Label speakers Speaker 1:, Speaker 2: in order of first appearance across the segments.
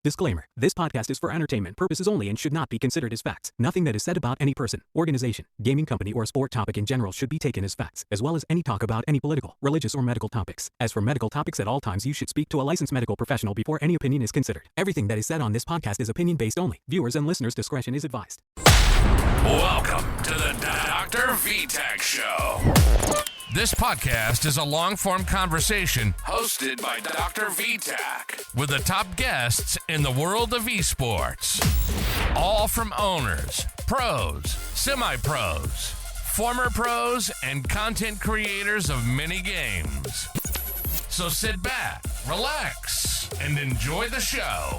Speaker 1: Disclaimer. This podcast is for entertainment purposes only and should not be considered as facts. Nothing that is said about any person, organization, gaming company, or sport topic in general should be taken as facts, as well as any talk about any political, religious, or medical topics. As for medical topics at all times, you should speak to a licensed medical professional before any opinion is considered. Everything that is said on this podcast is opinion-based only. Viewers and listeners' discretion is advised.
Speaker 2: Welcome to the DrVtach Show. This podcast is a long-form conversation hosted by DrVtach with the top guests in the world of esports. All from owners, pros, semi-pros, former pros, and content creators of many games. So sit back, relax, and enjoy the show.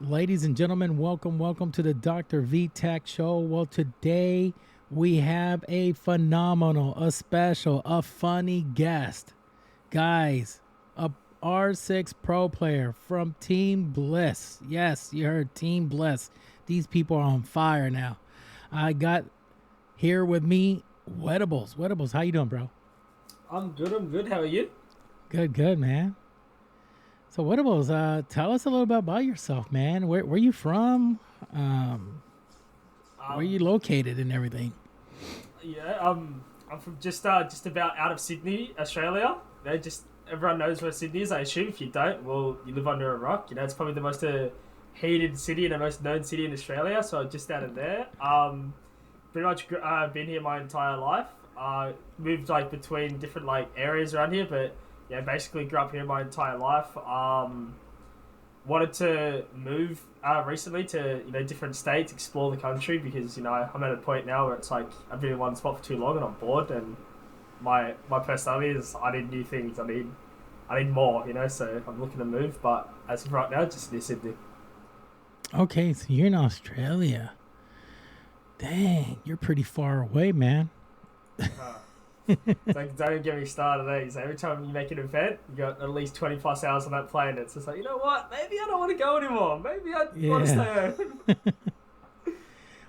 Speaker 3: Ladies and gentlemen, welcome to the DrVtach Show. Well, today we have a phenomenal, a special, a funny guest. Guys, a R6 pro player from Team Bliss. Yes, you heard Team Bliss. These people are on fire now. I got here with me Wettables. Wettables, how you doing, bro?
Speaker 4: I'm good. How are you?
Speaker 3: Good, man. So Wettables, tell us a little bit about yourself, man. Where you from? Where are you located and everything?
Speaker 4: Yeah, I'm from just about out of Sydney, Australia. You know, just everyone knows where Sydney is. I assume if you don't, well, you live under a rock. You know, it's probably the most hated city and the most known city in Australia. So just out of there. Pretty much been here my entire life. Moved between different areas around here, but. Yeah, basically grew up here my entire life. Wanted to move recently to different states, explore the country because I'm at a point now where it's like I've been in one spot for too long and I'm bored. And my personality is I need new things. I need more. So I'm looking to move. But as of right now, just near Sydney.
Speaker 3: Okay, so you're in Australia. Dang, you're pretty far away, man.
Speaker 4: Don't get me started. So every time you make an event, you got at least 20 plus hours on that plane. It's just like, you know what? Maybe I don't want to go anymore. Maybe I want to stay home.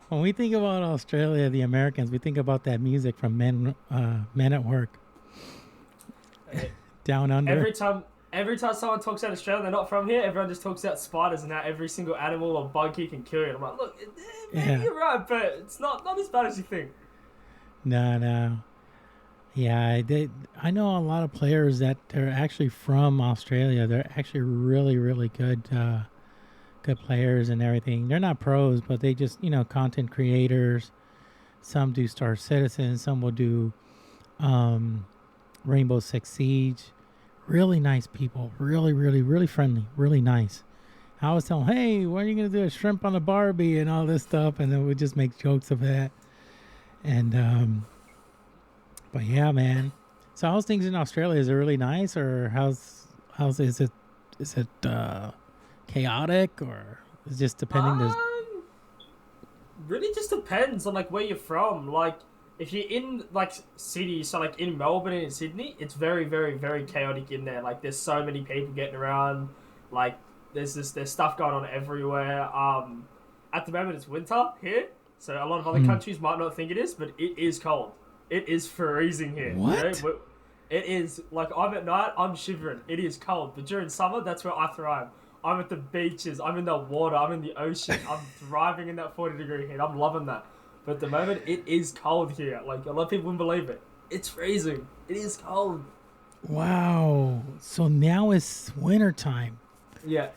Speaker 3: When we think about Australia, the Americans, we think about that music from Men at Work. Down Under.
Speaker 4: Every time someone talks about Australia, they're not from here. Everyone just talks about spiders and how every single animal or bug here can kill you. And I'm like, look, maybe you're right, but it's not as bad as you think.
Speaker 3: No. Yeah, I know a lot of players that are actually from Australia. They're actually really, really good players and everything. They're not pros, but they just, content creators. Some do Star Citizen. Some will do Rainbow Six Siege. Really nice people. Really, really, really friendly. Really nice. I always tell them, hey, when are you going to do a shrimp on the Barbie and all this stuff? And then we just make jokes of that. And, but yeah, man. So how's things in Australia? Is it really nice, or is it chaotic, or is it just depending?
Speaker 4: Really just depends on where you're from. If you're in cities, so in Melbourne and in Sydney, it's very, very, very chaotic in there. There's so many people getting around. There's stuff going on everywhere. At the moment it's winter here, so a lot of other countries might not think it is, but it is cold. It is freezing here.
Speaker 3: What?
Speaker 4: It is, I'm at night, I'm shivering. It is cold. But during summer, that's where I thrive. I'm at the beaches. I'm in the water. I'm in the ocean. I'm thriving in that 40-degree heat. I'm loving that. But at the moment, it is cold here. A lot of people wouldn't believe it. It's freezing. It is cold.
Speaker 3: Wow. So now it's wintertime.
Speaker 4: Yeah.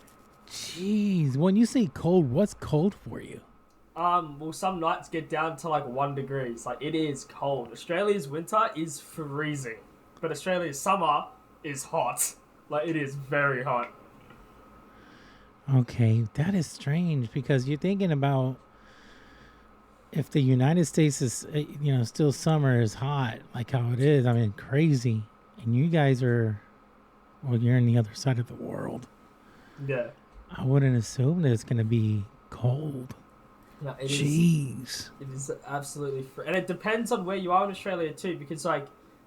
Speaker 3: Jeez. When you say cold, what's cold for you?
Speaker 4: Well, some nights get down to 1 degree. It is cold. Australia's winter is freezing, but Australia's summer is hot. It is very hot.
Speaker 3: Okay, that is strange because you're thinking about if the United States is, still summer is hot, like how it is. I mean, crazy. And you guys are, you're on the other side of the world.
Speaker 4: Yeah.
Speaker 3: I wouldn't assume that it's going to be cold.
Speaker 4: No, it
Speaker 3: Jeez.
Speaker 4: It is absolutely free. And it depends on where you are in Australia too, because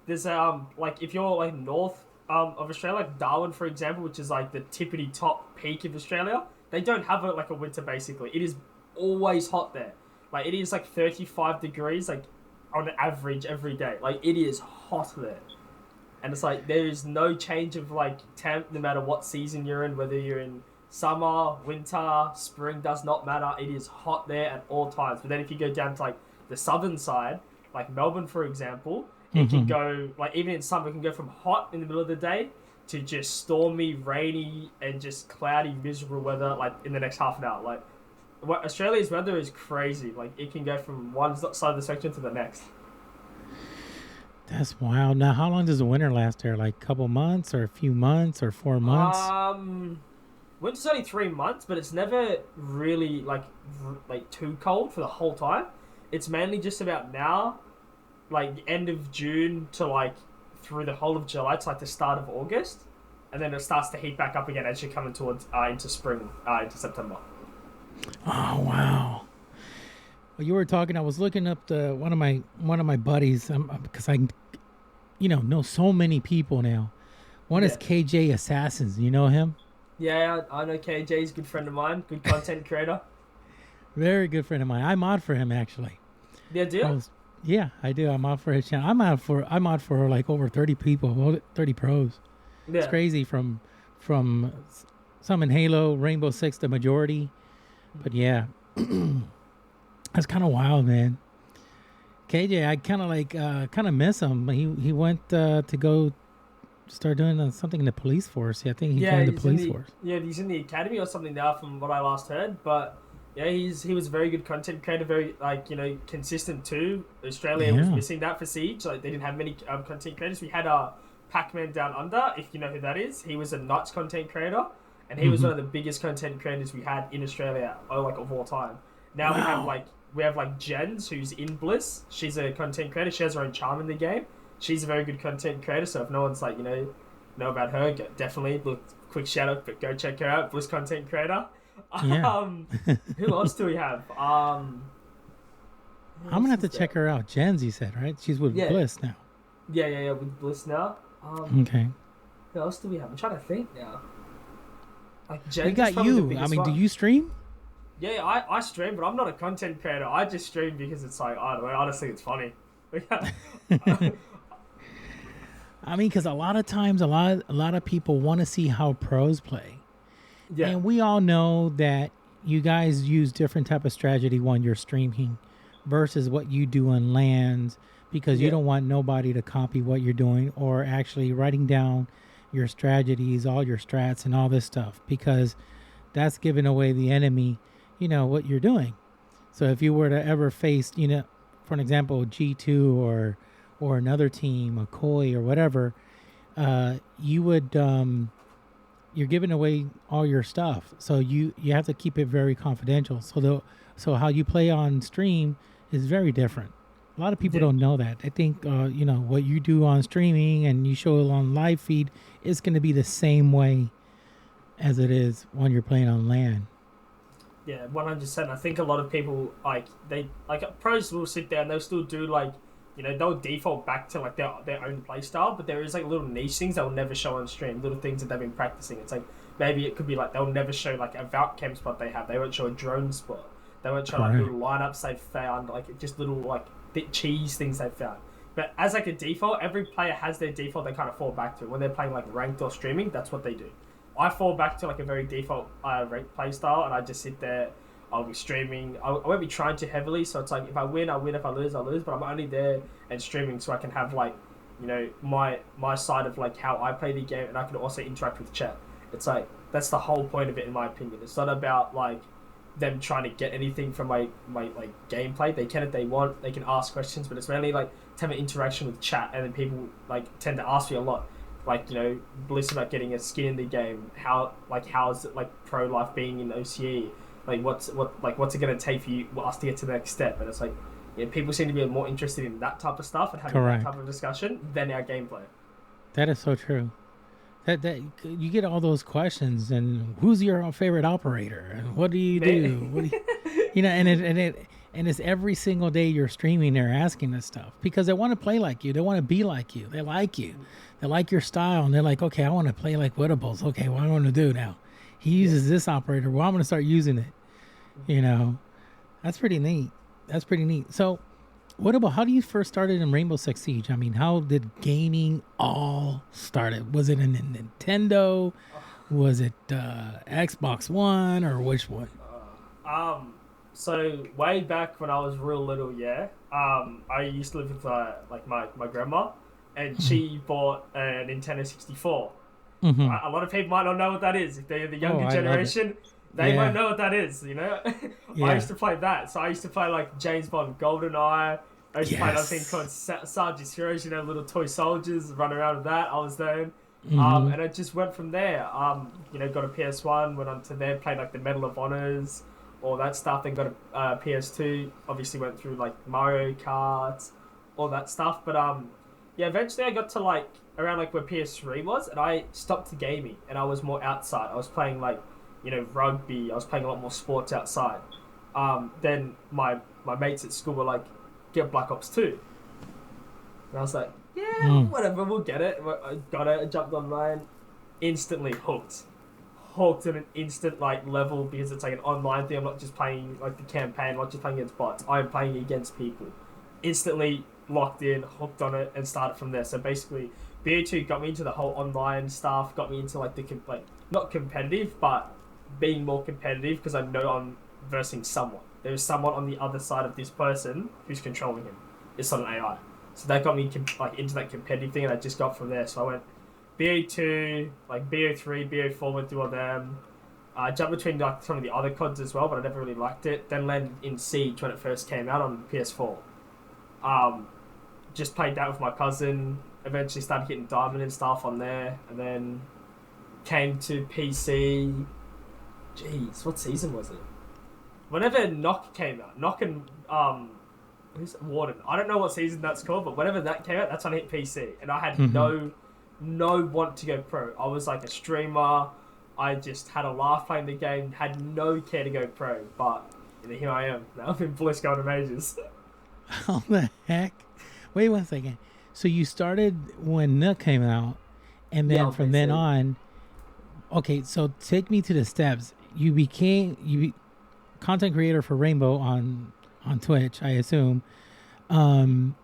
Speaker 4: there's if you're north of Australia, Darwin for example, which is the tippity top peak of Australia, they don't have a winter basically. It is always hot there. Like it is like 35 degrees like on average every day. Like it is hot there. And it's like there is no change of like temp no matter what season you're in, whether you're in summer, winter, spring, does not matter. It is hot there at all times. But then if you go down to like the southern side, like Melbourne for example, it can go like even in summer it can go from hot in the middle of the day to just stormy, rainy and just cloudy, miserable weather like in the next half an hour. Like what Australia's weather is crazy. Like it can go from one side of the section to the next.
Speaker 3: That's wild. Now, how long does the winter last there? Like a couple months or a few months or 4 months?
Speaker 4: Winter's only 3 months, but it's never really like too cold for the whole time. It's mainly just about now, like the end of June to like through the whole of July to like the start of August, and then it starts to heat back up again as you're coming towards into spring, into September.
Speaker 3: Oh wow! Well, you were talking. I was looking up one of my buddies because I, know so many people now. One is KJ Assassins. You know him? Yeah,
Speaker 4: I know KJ. He's a good friend of mine. Good content creator.
Speaker 3: Very good friend of mine. I mod for him actually.
Speaker 4: Yeah, do you?
Speaker 3: Yeah, I do. I'm mod for his channel. I'm mod for like over 30 people, 30 pros. Yeah. It's crazy from some in Halo, Rainbow Six, the majority. But yeah, that's kind of wild, man. KJ, I kind of miss him. He went to go start doing something in the police force. Yeah, I think he joined the police force. Yeah,
Speaker 4: he's in the academy or something now, from what I last heard. But yeah, he was a very good content creator, very consistent too. Australia was missing that for Siege. Like they didn't have many content creators. We had Pac-Man Down Under, if you know who that is. He was a nuts content creator, and he was one of the biggest content creators we had in Australia, of all time. Now we have Jens, who's in Bliss. She's a content creator. She has her own charm in the game. She's a very good content creator. So if no one's know about her, definitely look. Quick shout out, but go check her out. Bliss content creator.
Speaker 3: Yeah.
Speaker 4: Who else do we have?
Speaker 3: I'm gonna have to check her out. Jens, you said, right? She's with Bliss now.
Speaker 4: Yeah, with Bliss now.
Speaker 3: Okay.
Speaker 4: Who else do we have? I'm trying to think now.
Speaker 3: We got you. I mean, do you stream?
Speaker 4: Yeah, I stream, but I'm not a content creator. I just stream because it's I don't know. I just think it's funny.
Speaker 3: I mean, because a lot of times, a lot of people want to see how pros play. Yeah. And we all know that you guys use different type of strategy when you're streaming versus what you do on LANs, because you don't want nobody to copy what you're doing or actually writing down your strategies, all your strats and all this stuff, because that's giving away the enemy, what you're doing. So if you were to ever face, for an example, G2 or another team, a Koi or whatever, you would... you're giving away all your stuff, so you have to keep it very confidential. So how you play on stream is very different. A lot of people don't know that. I think what you do on streaming and you show it on live feed is going to be the same way as it is when you're playing on LAN.
Speaker 4: Yeah, 100%. I think a lot of people pros will sit there and they'll still do they'll default back to their own play style, but there is little niche things they'll never show on stream, little things that they've been practicing. It's maybe it could be they'll never show a Valk Chem spot they have. They won't show a drone spot. They won't show little lineups they've found, just little bit cheese things they've found. But as a default, every player has their default they kind of fall back to. When they're playing ranked or streaming, that's what they do. I fall back to a very default ranked play style, and I just sit there. I'll be streaming. I won't be trying too heavily, so it's if I win, I win. If I lose, I lose. But I'm only there and streaming so I can have my side of how I play the game, and I can also interact with chat. It's that's the whole point of it, in my opinion. It's not about them trying to get anything from my gameplay. They can if they want. They can ask questions, but it's mainly to have an interaction with chat, and then people tend to ask me a lot. Bliss about getting a skin in the game. How is it pro life being in OCE? What's it going to take for us to get to the next step? And it's people seem to be more interested in that type of stuff and having that type of discussion than our gameplay.
Speaker 3: That is so true. That you get all those questions, and who's your favorite operator, and what do you do? What do you, and it's every single day you're streaming, they're asking this stuff because they want to play like you, they want to be like you, they like you, they like your style, and they're okay, I want to play like Wettables. Okay, what am I going to do now? He uses this operator. Well, I'm going to start using it. That's pretty neat. That's pretty neat. So, what about how do you first started in Rainbow Six Siege? I mean, how did gaming all started? Was it a Nintendo? Was it Xbox One or which one?
Speaker 4: So way back when I was real little, I used to live with like my grandma, and she bought a Nintendo 64.
Speaker 3: Mm-hmm.
Speaker 4: A lot of people might not know what that is. If they're the younger
Speaker 3: I
Speaker 4: generation, they won't know what that is. You know,
Speaker 3: Yeah.
Speaker 4: I used to play that. So I used to play like James Bond, GoldenEye. I used to play another thing
Speaker 3: Yes.
Speaker 4: called Sergeant's Heroes. You know, little toy soldiers run around with that. I was there.
Speaker 3: Mhm.
Speaker 4: And I just went from there. You know, got a PS1, went on to there, played like the Medal of Honors, all that stuff. Then got a PS2. Obviously went through like Mario Kart, all that stuff. But yeah, eventually I got to like around like where PS3 was, and I stopped gaming, and I was more outside. I was playing like, you know, rugby. I was playing a lot more sports outside. Then my mates at school were like, get Black Ops 2. And I was like, yeah, whatever, we'll get it. I got it, I jumped online, instantly hooked. Hooked in an instant like level, because it's like an online thing. I'm not just playing like the campaign, I'm not just playing against bots. I'm playing against people. Instantly locked in, hooked on it, and started from there. So basically, BO2 got me into the whole online stuff, got me into like the not competitive, but being more competitive, because I know I'm versing someone. There's someone on the other side of this person who's controlling him. It's not an AI. So that got me like into that competitive thing, and I just got from there. So I went BO2, like BO3, BO4, went through all them. I jumped between like some of the other CODs as well, but I never really liked it. Then landed in Siege when it first came out on PS4. Just played that with my cousin. Eventually started getting Diamond and stuff on there, and then came to PC. Jeez, what season was it? Whenever Knock came out, Knock and who's Warden? I don't know what season that's called, but whenever that came out, that's when I hit PC, and I had no want to go pro. I was like a streamer. I just had a laugh playing the game, had no care to go pro, but here I am. Now I'm in Bliss Golden Majors.
Speaker 3: How the heck? Wait 1 second. So you started when Nook came out, and then from then on, okay, so take me to the steps. You became content creator for Rainbow on Twitch, I assume. And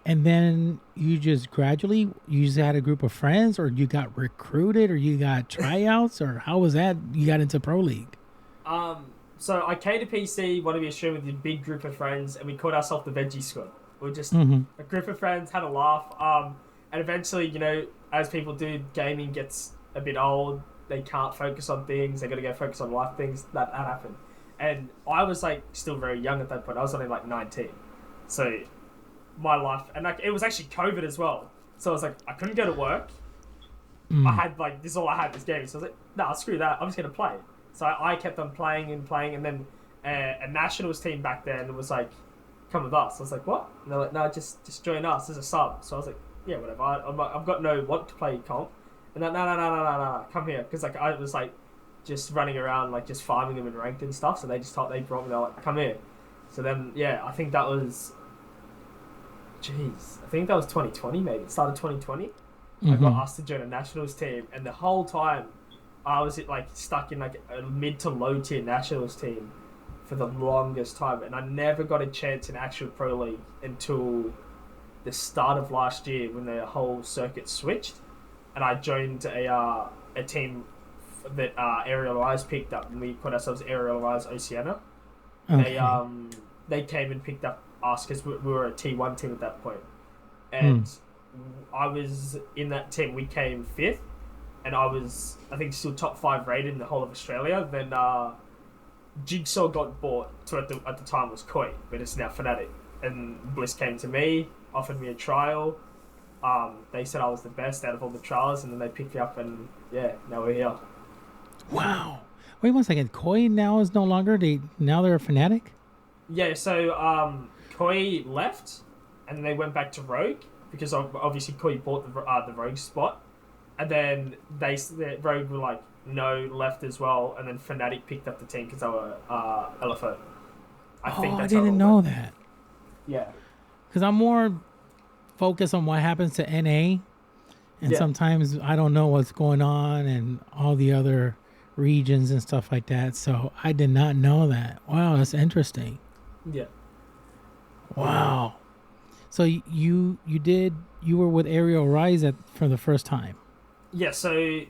Speaker 3: then you just had a group of friends, or you got recruited, or you got tryouts, or how was that you got into Pro League?
Speaker 4: So I came to PC, wanted to be a streamer with a big group of friends, and we called ourselves the Veggie Squad. We were just a group of friends, had a laugh, and eventually, you know, as people do, gaming gets a bit old. They can't focus on things. They got to go focus on life things. That happened. And I was like still very young at that point. I was only like 19. So my life, and like it was actually COVID as well. So I was like, I couldn't go to work. I had like, this is all I had, this game. So I was like, nah, screw that. I'm just going to play. So I kept on playing. And then a nationals team back then was like, come with us. I was like, what? And they're like, no, just join us as a sub. So I was like, yeah, whatever. I've got no want to play comp. And they're like, no, come here. Because like I was like just running around, like just farming them in ranked and stuff. So they brought me, they're like, come here. So then, yeah, I think that was 2020 maybe. It started 2020. I got asked to join a nationals team. And the whole time I was like stuck in like a mid to low tier nationals team for the longest time, and I never got a chance in actual Pro League until the start of last year when the whole circuit switched, and I joined a team that Aerial Rise picked up, and we called ourselves Aerial Rise Oceania. Okay. They came and picked up us because we were a T1 team at that point, and I was in that team. We came 5th, and I was, I think, still top 5 rated in the whole of Australia. Then Jigsaw got bought to at the time was Koi, but it's now Fnatic. And Bliss came to me, offered me a trial. They said I was the best out of all the trials, and then they picked me up, and yeah, now we're here.
Speaker 3: Wow. Wait 1 second. Koi now is no longer now they're a Fnatic?
Speaker 4: Yeah, so Koi left, and then they went back to Rogue, because obviously Koi bought the Rogue spot, and then the Rogue were like, no, left as well, and then Fnatic picked up the team because they were LFO.
Speaker 3: I didn't know that.
Speaker 4: Yeah.
Speaker 3: Because I'm more focused on what happens to NA, and sometimes I don't know what's going on and all the other regions and stuff like that, so I did not know that. Wow, that's interesting.
Speaker 4: Yeah.
Speaker 3: Wow. So you were with Aerial Rise for the first time.
Speaker 4: Yeah, so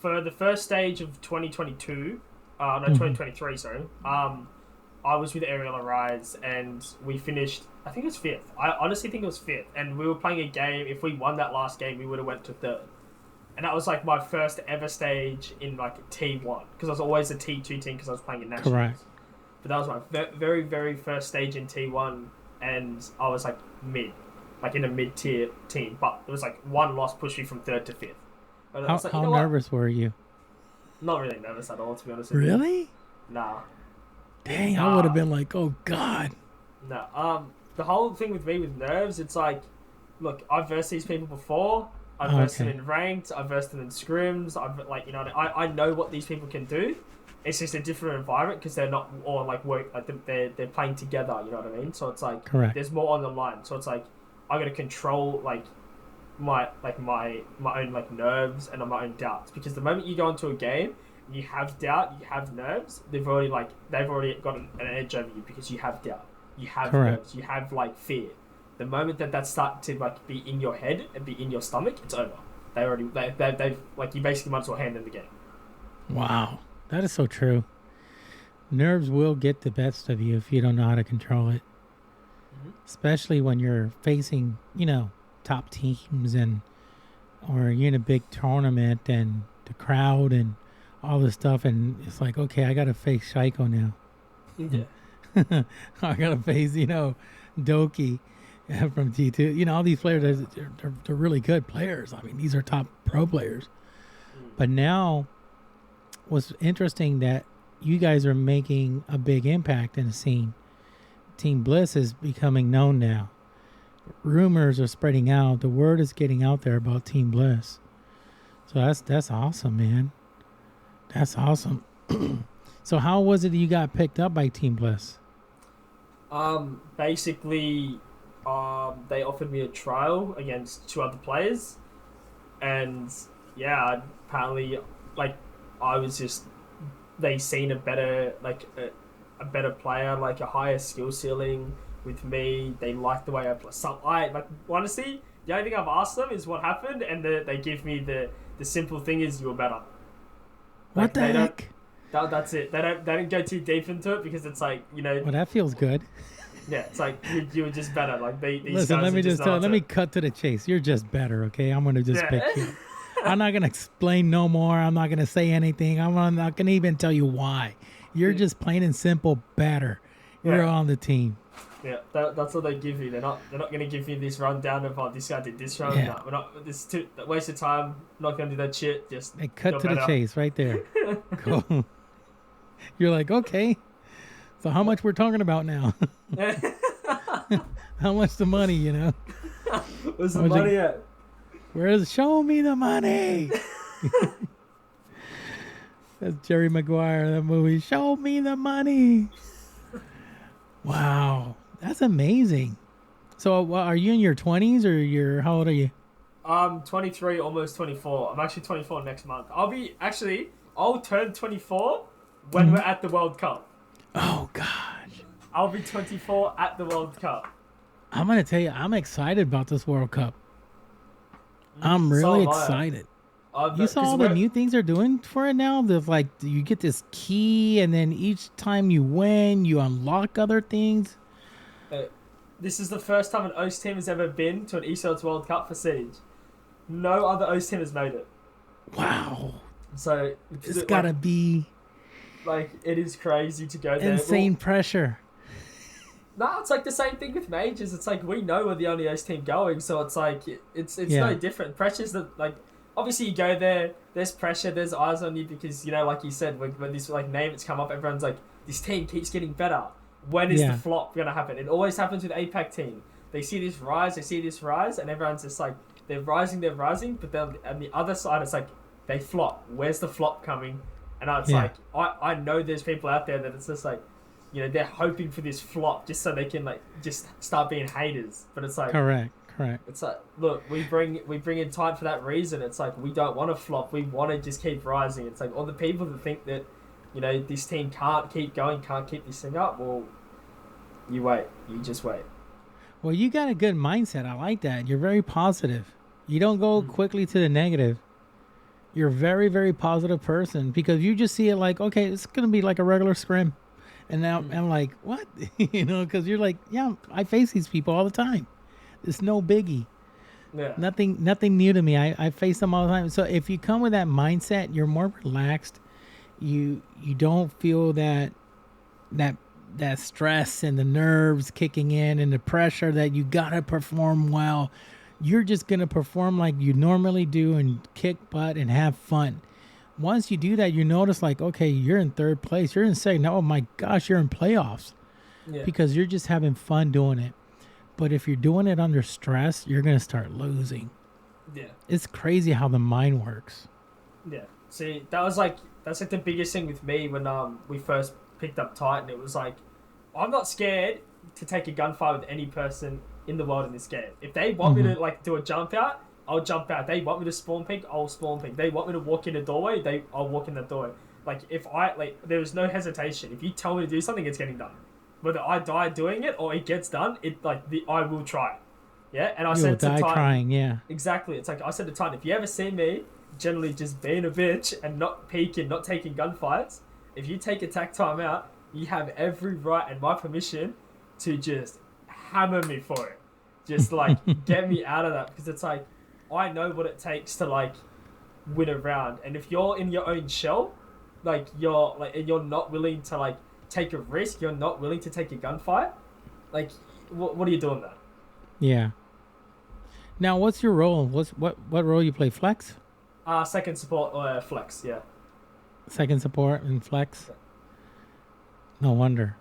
Speaker 4: for the first stage of 2022, 2023, sorry, I was with Aerial Rise and we finished, I think it was 5th. I honestly think it was 5th. And we were playing a game, if we won that last game, we would have went to 3rd. And that was like my first ever stage in like T1, because I was always a T2 team because I was playing in Nationals.
Speaker 3: Correct.
Speaker 4: But that was my very, very first stage in T1, and I was like in a mid-tier team. But it was like one loss pushed me from 3rd to 5th. But
Speaker 3: How,
Speaker 4: like,
Speaker 3: how nervous were you?
Speaker 4: Not really nervous at all, to be honest with you.
Speaker 3: Really?
Speaker 4: Nah.
Speaker 3: Dang, I would have been like, oh God.
Speaker 4: No. The whole thing with me with nerves, it's like, look, I've versed these people before. I've versed them in ranked. I've versed them in scrims. I know what these people can do. It's just a different environment because they're not all like they're playing together. You know what I mean? So it's like there's more on the line. So it's like I got to control my own like nerves and my own doubts, because the moment you go into a game and you have doubt, you have nerves, they've already got an edge over you because you have doubt, you have nerves, you have like fear. The moment that starts to like be in your head and be in your stomach, it's over. They've like, you basically might as well hand them the game.
Speaker 3: Wow, that is so true. Nerves will get the best of you if you don't know how to control it. Especially when you're facing, top teams or you're in a big tournament and the crowd and all this stuff, and it's like, okay, I gotta face Shaiko now.
Speaker 4: Yeah.
Speaker 3: I gotta face, Doki from T2. All these players, they're really good players. I mean, these are top pro players. But now, what's interesting that you guys are making a big impact in the scene. Team Bliss is becoming known now. Rumors are spreading out. The word is getting out there about Team Bliss. So that's awesome, man. That's awesome. So how was it that you got picked up by Team Bliss?
Speaker 4: Basically, they offered me a trial against 2 other players, and yeah, apparently, like, I was just, they seen a better player, like a higher skill ceiling with me. They liked the way I play. Honestly, the only thing I've asked them is what happened, and they give me the simple thing is you were better.
Speaker 3: What the heck?
Speaker 4: That's it. They don't go too deep into it because it's like,
Speaker 3: Well, that feels good.
Speaker 4: Yeah, it's like you were just better. Like these
Speaker 3: Listen,
Speaker 4: guys
Speaker 3: let me cut to the chase. You're just better, okay? I'm gonna just pick you. I'm not gonna explain no more. I'm not gonna say anything. I'm not gonna even tell you why. You're just plain and simple better. You're on the team.
Speaker 4: Yeah, that's what they give you. They're not gonna give you this rundown of this guy did this run. No, we're not. This is waste of time. Not gonna do that shit. Just
Speaker 3: they cut to the chase right there. Cool. You're like, okay. So how much we're talking about now? How much the money,
Speaker 4: Where's the money at?
Speaker 3: Show me the money? That's Jerry Maguire, that movie. Show me the money. Wow. That's amazing. So are you in your 20s or how old are you?
Speaker 4: I'm 23, almost 24. I'm actually 24 next month. I'll turn 24 when we're at the World Cup.
Speaker 3: Oh, gosh.
Speaker 4: I'll be 24 at the World Cup.
Speaker 3: I'm going to tell you, I'm excited about this World Cup. I'm really excited. You saw all the new things they're doing for it now? There's like, you get this key, and then each time you win, you unlock other things.
Speaker 4: This is the first time an OS team has ever been to an esports World Cup for Siege. No other OS team has made it.
Speaker 3: Wow.
Speaker 4: So
Speaker 3: it's got to be...
Speaker 4: Like, it is crazy to go there.
Speaker 3: Insane pressure.
Speaker 4: No, it's like the same thing with majors. It's like, we know we're the only OS team going, so it's like, it's no different. Pressure's that, like, obviously you go there, there's pressure, there's eyes on you because, like you said, when this like name it's come up, everyone's like, this team keeps getting better. When is the flop going to happen? It always happens with APAC team. They see this rise, and everyone's just like, they're rising, but then on the other side, it's like, they flop. Where's the flop coming? And it's like, I know there's people out there that it's just like, they're hoping for this flop just so they can like just start being haters. But it's like
Speaker 3: correct.
Speaker 4: It's like, look, we bring in time for that reason. It's like, we don't want to flop. We want to just keep rising. It's like all the people that think that this team can't keep going, can't keep this thing up. Well, you wait. You just wait.
Speaker 3: Well, you got a good mindset. I like that. You're very positive. You don't go quickly to the negative. You're a very, very positive person because you just see it like, okay, it's going to be like a regular scrim. And now I'm like, what? Because you're like, yeah, I face these people all the time. It's no biggie.
Speaker 4: Yeah.
Speaker 3: Nothing new to me. I face them all the time. So if you come with that mindset, you're more relaxed. You don't feel that stress and the nerves kicking in and the pressure that you got to perform well. You're just going to perform like you normally do and kick butt and have fun. Once you do that, you notice like, okay, you're in third place. You're in second. Oh my gosh, you're in playoffs because you're just having fun doing it. But if you're doing it under stress, you're going to start losing.
Speaker 4: Yeah.
Speaker 3: It's crazy how the mind works.
Speaker 4: Yeah. See, that's like the biggest thing with me when we first picked up Titan. It was like, I'm not scared to take a gunfight with any person in the world in this game. If they want me to like do a jump out, I'll jump out. They want me to spawn peek, I'll spawn peek. They want me to walk in a doorway, I'll walk in the doorway. Like if there is no hesitation. If you tell me to do something, it's getting done. Whether I die doing it or it gets done, I will try. Yeah, and I said to Titan,
Speaker 3: trying, yeah.
Speaker 4: Exactly. It's like I said to Titan, if you ever see me generally just being a bitch and not peeking, not taking gunfights, if you take attack time out, you have every right and my permission to just hammer me for it. Just like get me out of that, because it's like I know what it takes to like win a round. And if you're in your own shell, and you're not willing to like take a risk, you're not willing to take a gunfight, like what are you doing there? Yeah.
Speaker 3: Now what's your role? What role you play? Flex?
Speaker 4: Second support or flex, yeah.
Speaker 3: Second support and flex. No wonder.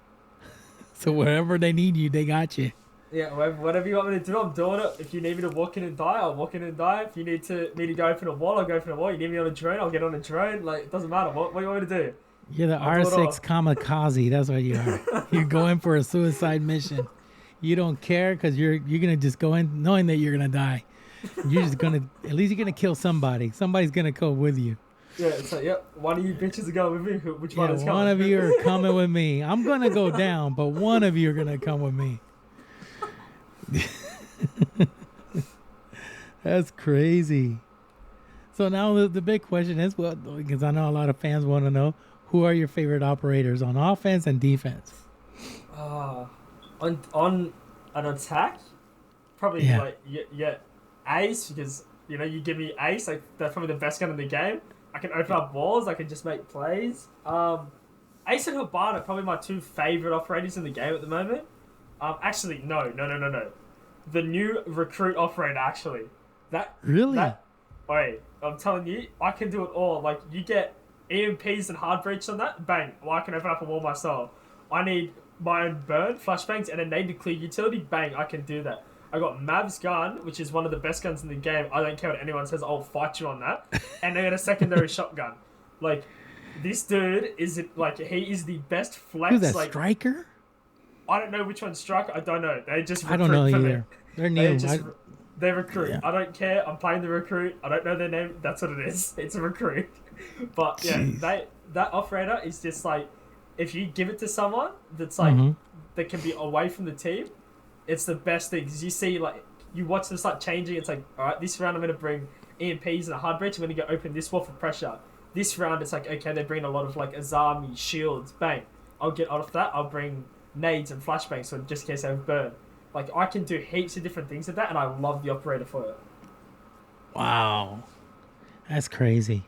Speaker 3: So wherever they need you, they got you.
Speaker 4: Yeah, whatever you want me to do, I'm doing it. If you need me to walk in and die, I'll walk in and die. If you need me to go for the wall, I'll go for the wall. You need me on a drone, I'll get on a drone. Like, it doesn't matter. What do you want me to do?
Speaker 3: You're the R6 kamikaze. That's what you are. You're going for a suicide mission. You don't care because you're gonna just go in knowing that you're gonna die. You're just gonna, at least you're gonna kill somebody. Somebody's gonna go with you.
Speaker 4: Yeah, it's like, yep, one of you bitches are going with me. Which one is coming?
Speaker 3: One of you are coming with me. I'm gonna go down, but one of you are gonna come with me. That's crazy. So now the big question is, well, because I know a lot of fans want to know, who are your favorite operators on offense and defense?
Speaker 4: On an attack, probably Ace, because you give me Ace, like that's probably the best gun in the game. I can open up walls, I can just make plays. Ace and Habana are probably my two favorite operators in the game at the moment. Actually, no. The new recruit operator, actually. Wait, I'm telling you, I can do it all. Like, you get EMPs and hard breach on that, bang. Well, I can open up a wall myself. I need my own burn, flashbangs, and a nade to clear utility, bang, I can do that. I got Mav's gun, which is one of the best guns in the game. I don't care what anyone says, I'll fight you on that. And I got a secondary shotgun. Like, this dude is he is the best flex.
Speaker 3: Who's that, striker?
Speaker 4: I don't know which one's striker. I don't know. They just recruit.
Speaker 3: I don't know either. They're new.
Speaker 4: They recruit.
Speaker 3: Yeah.
Speaker 4: I don't care. I'm playing the recruit. I don't know their name. That's what it is. It's a recruit. But yeah, that operator is just like, if you give it to someone that's like that can be away from the team, it's the best thing. Because you see, like, you watch them start changing. It's like, all right, this round I'm going to bring EMPs and a hard breach. I'm going to go open this wall for pressure. This round it's like, okay, they bring a lot of like Azami shields. Bang. I'll get out of that. I'll bring nades and flashbangs, so just in case I have burn. Like, I can do heaps of different things with that, and I love the operator for it.
Speaker 3: Wow. That's crazy.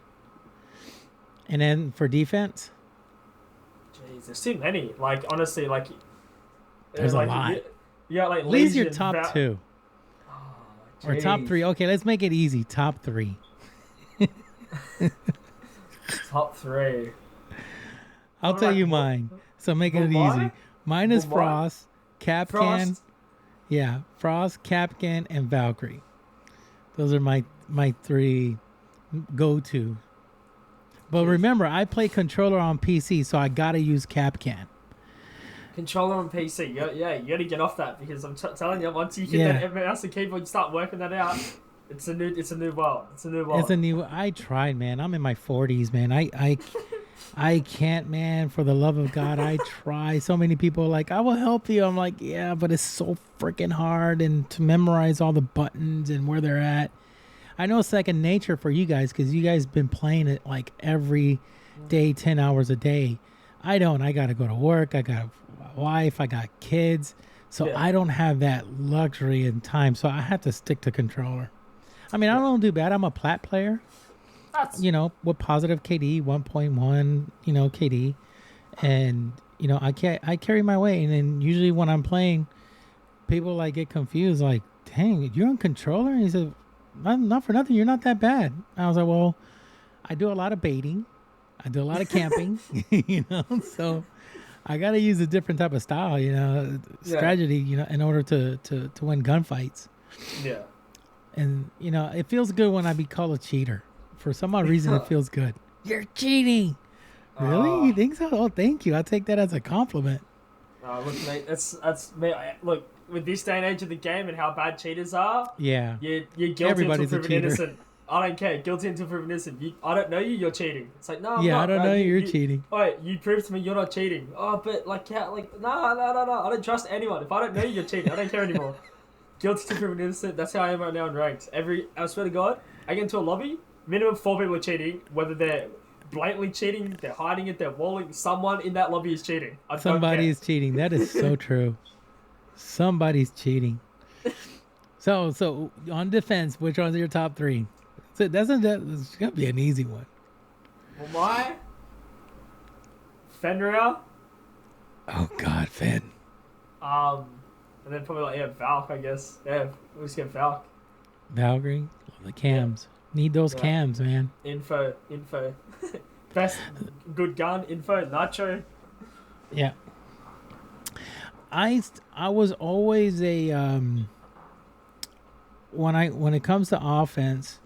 Speaker 3: And then for defense?
Speaker 4: Jeez, there's too many. Like, honestly, like...
Speaker 3: There's a lot.
Speaker 4: Yeah, like...
Speaker 3: At least your top two.
Speaker 4: Oh,
Speaker 3: or top three. Okay, let's make it easy. Top three.
Speaker 4: Top three.
Speaker 3: I'll tell you mine. So make it easy. Mine is Frost, Capcan. Yeah, Frost, Capcan, and Valkyrie. Those are my three go-to. But remember, I play controller on PC, so I gotta use Capcan.
Speaker 4: Controller on PC, you gotta get off that, because I'm telling you, once you get that mouse and keyboard, you start working that out. It's a new world. It's a new world.
Speaker 3: I tried, man. I'm in my 40s, man. I can't, man. For the love of God, I try. So many people are like, I will help you. I'm like, yeah, but it's so freaking hard, and to memorize all the buttons and where they're at. I know it's second nature for you guys because you guys been playing it like every day, 10 hours a day. I don't. I got to go to work. I got a wife. I got kids. So I don't have that luxury and time. So I have to stick to controller. I mean, I don't do bad. I'm a plat player, with positive KD, 1.1, KD. And, I carry my weight. And then usually when I'm playing, people like get confused. Like, dang, you're on controller? And he said, not for nothing. You're not that bad. I was like, well, I do a lot of baiting. I do a lot of camping, so I got to use a different type of style, strategy, in order to win gunfights.
Speaker 4: Yeah.
Speaker 3: And, it feels good when I be called a cheater. For some odd reason, it feels good. You're cheating. Really? You think so? Oh, thank you. I'll take that as a compliment.
Speaker 4: Look, mate, that's mate. Look, with this day and age of the game and how bad cheaters are,
Speaker 3: yeah,
Speaker 4: you're guilty
Speaker 3: Everybody's
Speaker 4: until proven innocent. I don't care. Guilty until proven innocent. I don't know you. You're cheating. It's like, no, I'm not.
Speaker 3: I don't know you're cheating.
Speaker 4: Wait, you proved to me you're not cheating. Oh, but no. I don't trust anyone. If I don't know you, you're cheating. I don't care anymore. Guilty until proven innocent. That's how I am right now in ranks. I swear to God, I get into a lobby. Minimum 4 people are cheating. Whether they're blatantly cheating, they're hiding it, they're walling. Someone in that lobby is cheating.
Speaker 3: Somebody is cheating. That is so true. Somebody's cheating. So on defense, which ones are your top 3? So that's gonna be an easy one.
Speaker 4: Well, my Fenrir.
Speaker 3: Oh God, Fen.
Speaker 4: And then probably Valk, I guess. Yeah, we'll just get Valk.
Speaker 3: Valkyrie, love the cams. Need those cams, man.
Speaker 4: Info. Best good gun. Info. Nacho.
Speaker 3: Yeah. I was always a when it comes to offense,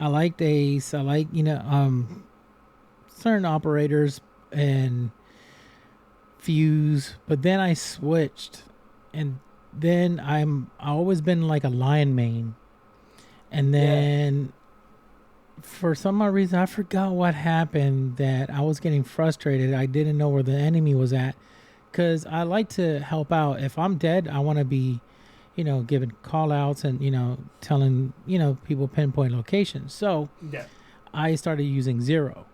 Speaker 3: I liked Ace. I like certain operators and Fuse, but then I switched, and then I always been like a Lion main, and then for some odd reason I forgot what happened that I was getting frustrated. I didn't know where the enemy was at, because I like to help out. If I'm dead, I want to be giving call outs and, telling, people pinpoint locations. So I started using Zero.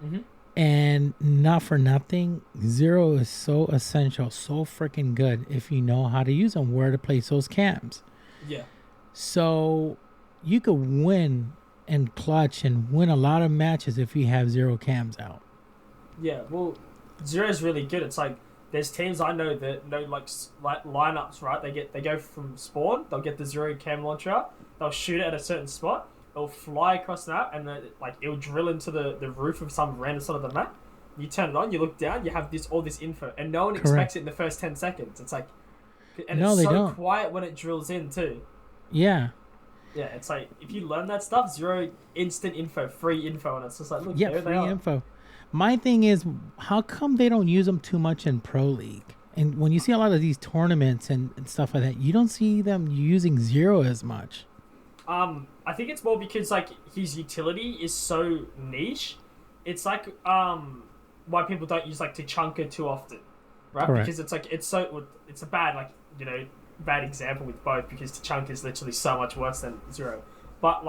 Speaker 4: Mm-hmm.
Speaker 3: And not for nothing, Zero is so essential, so freaking good if you know how to use them, where to place those cams.
Speaker 4: Yeah.
Speaker 3: So you could win and clutch and win a lot of matches if you have Zero cams out.
Speaker 4: Yeah, well, Zero is really good. It's like, there's teams I know that know like lineups, right? They go from spawn, they'll get the Zero cam launcher out, they'll shoot it at a certain spot, it'll fly across the map, and then it'll drill into the roof of some random side of the map. You turn it on, you look down, you have all this info, and no one expects it in the first 10 seconds. It's like, and
Speaker 3: no,
Speaker 4: it's so
Speaker 3: don't.
Speaker 4: Quiet when it drills in too.
Speaker 3: Yeah.
Speaker 4: Yeah, it's like, if you learn that stuff, Zero instant info, free info, and it's just like, look,
Speaker 3: there they are. Free info. My thing is, how come they don't use them too much in Pro League? And when you see a lot of these tournaments and stuff like that, you don't see them using Zero as much.
Speaker 4: I think it's more because his utility is so niche. It's like why people don't use Tachanka too often, right?
Speaker 3: Correct.
Speaker 4: Because it's a bad bad example with both, because Tachanka is literally so much worse than Zero. But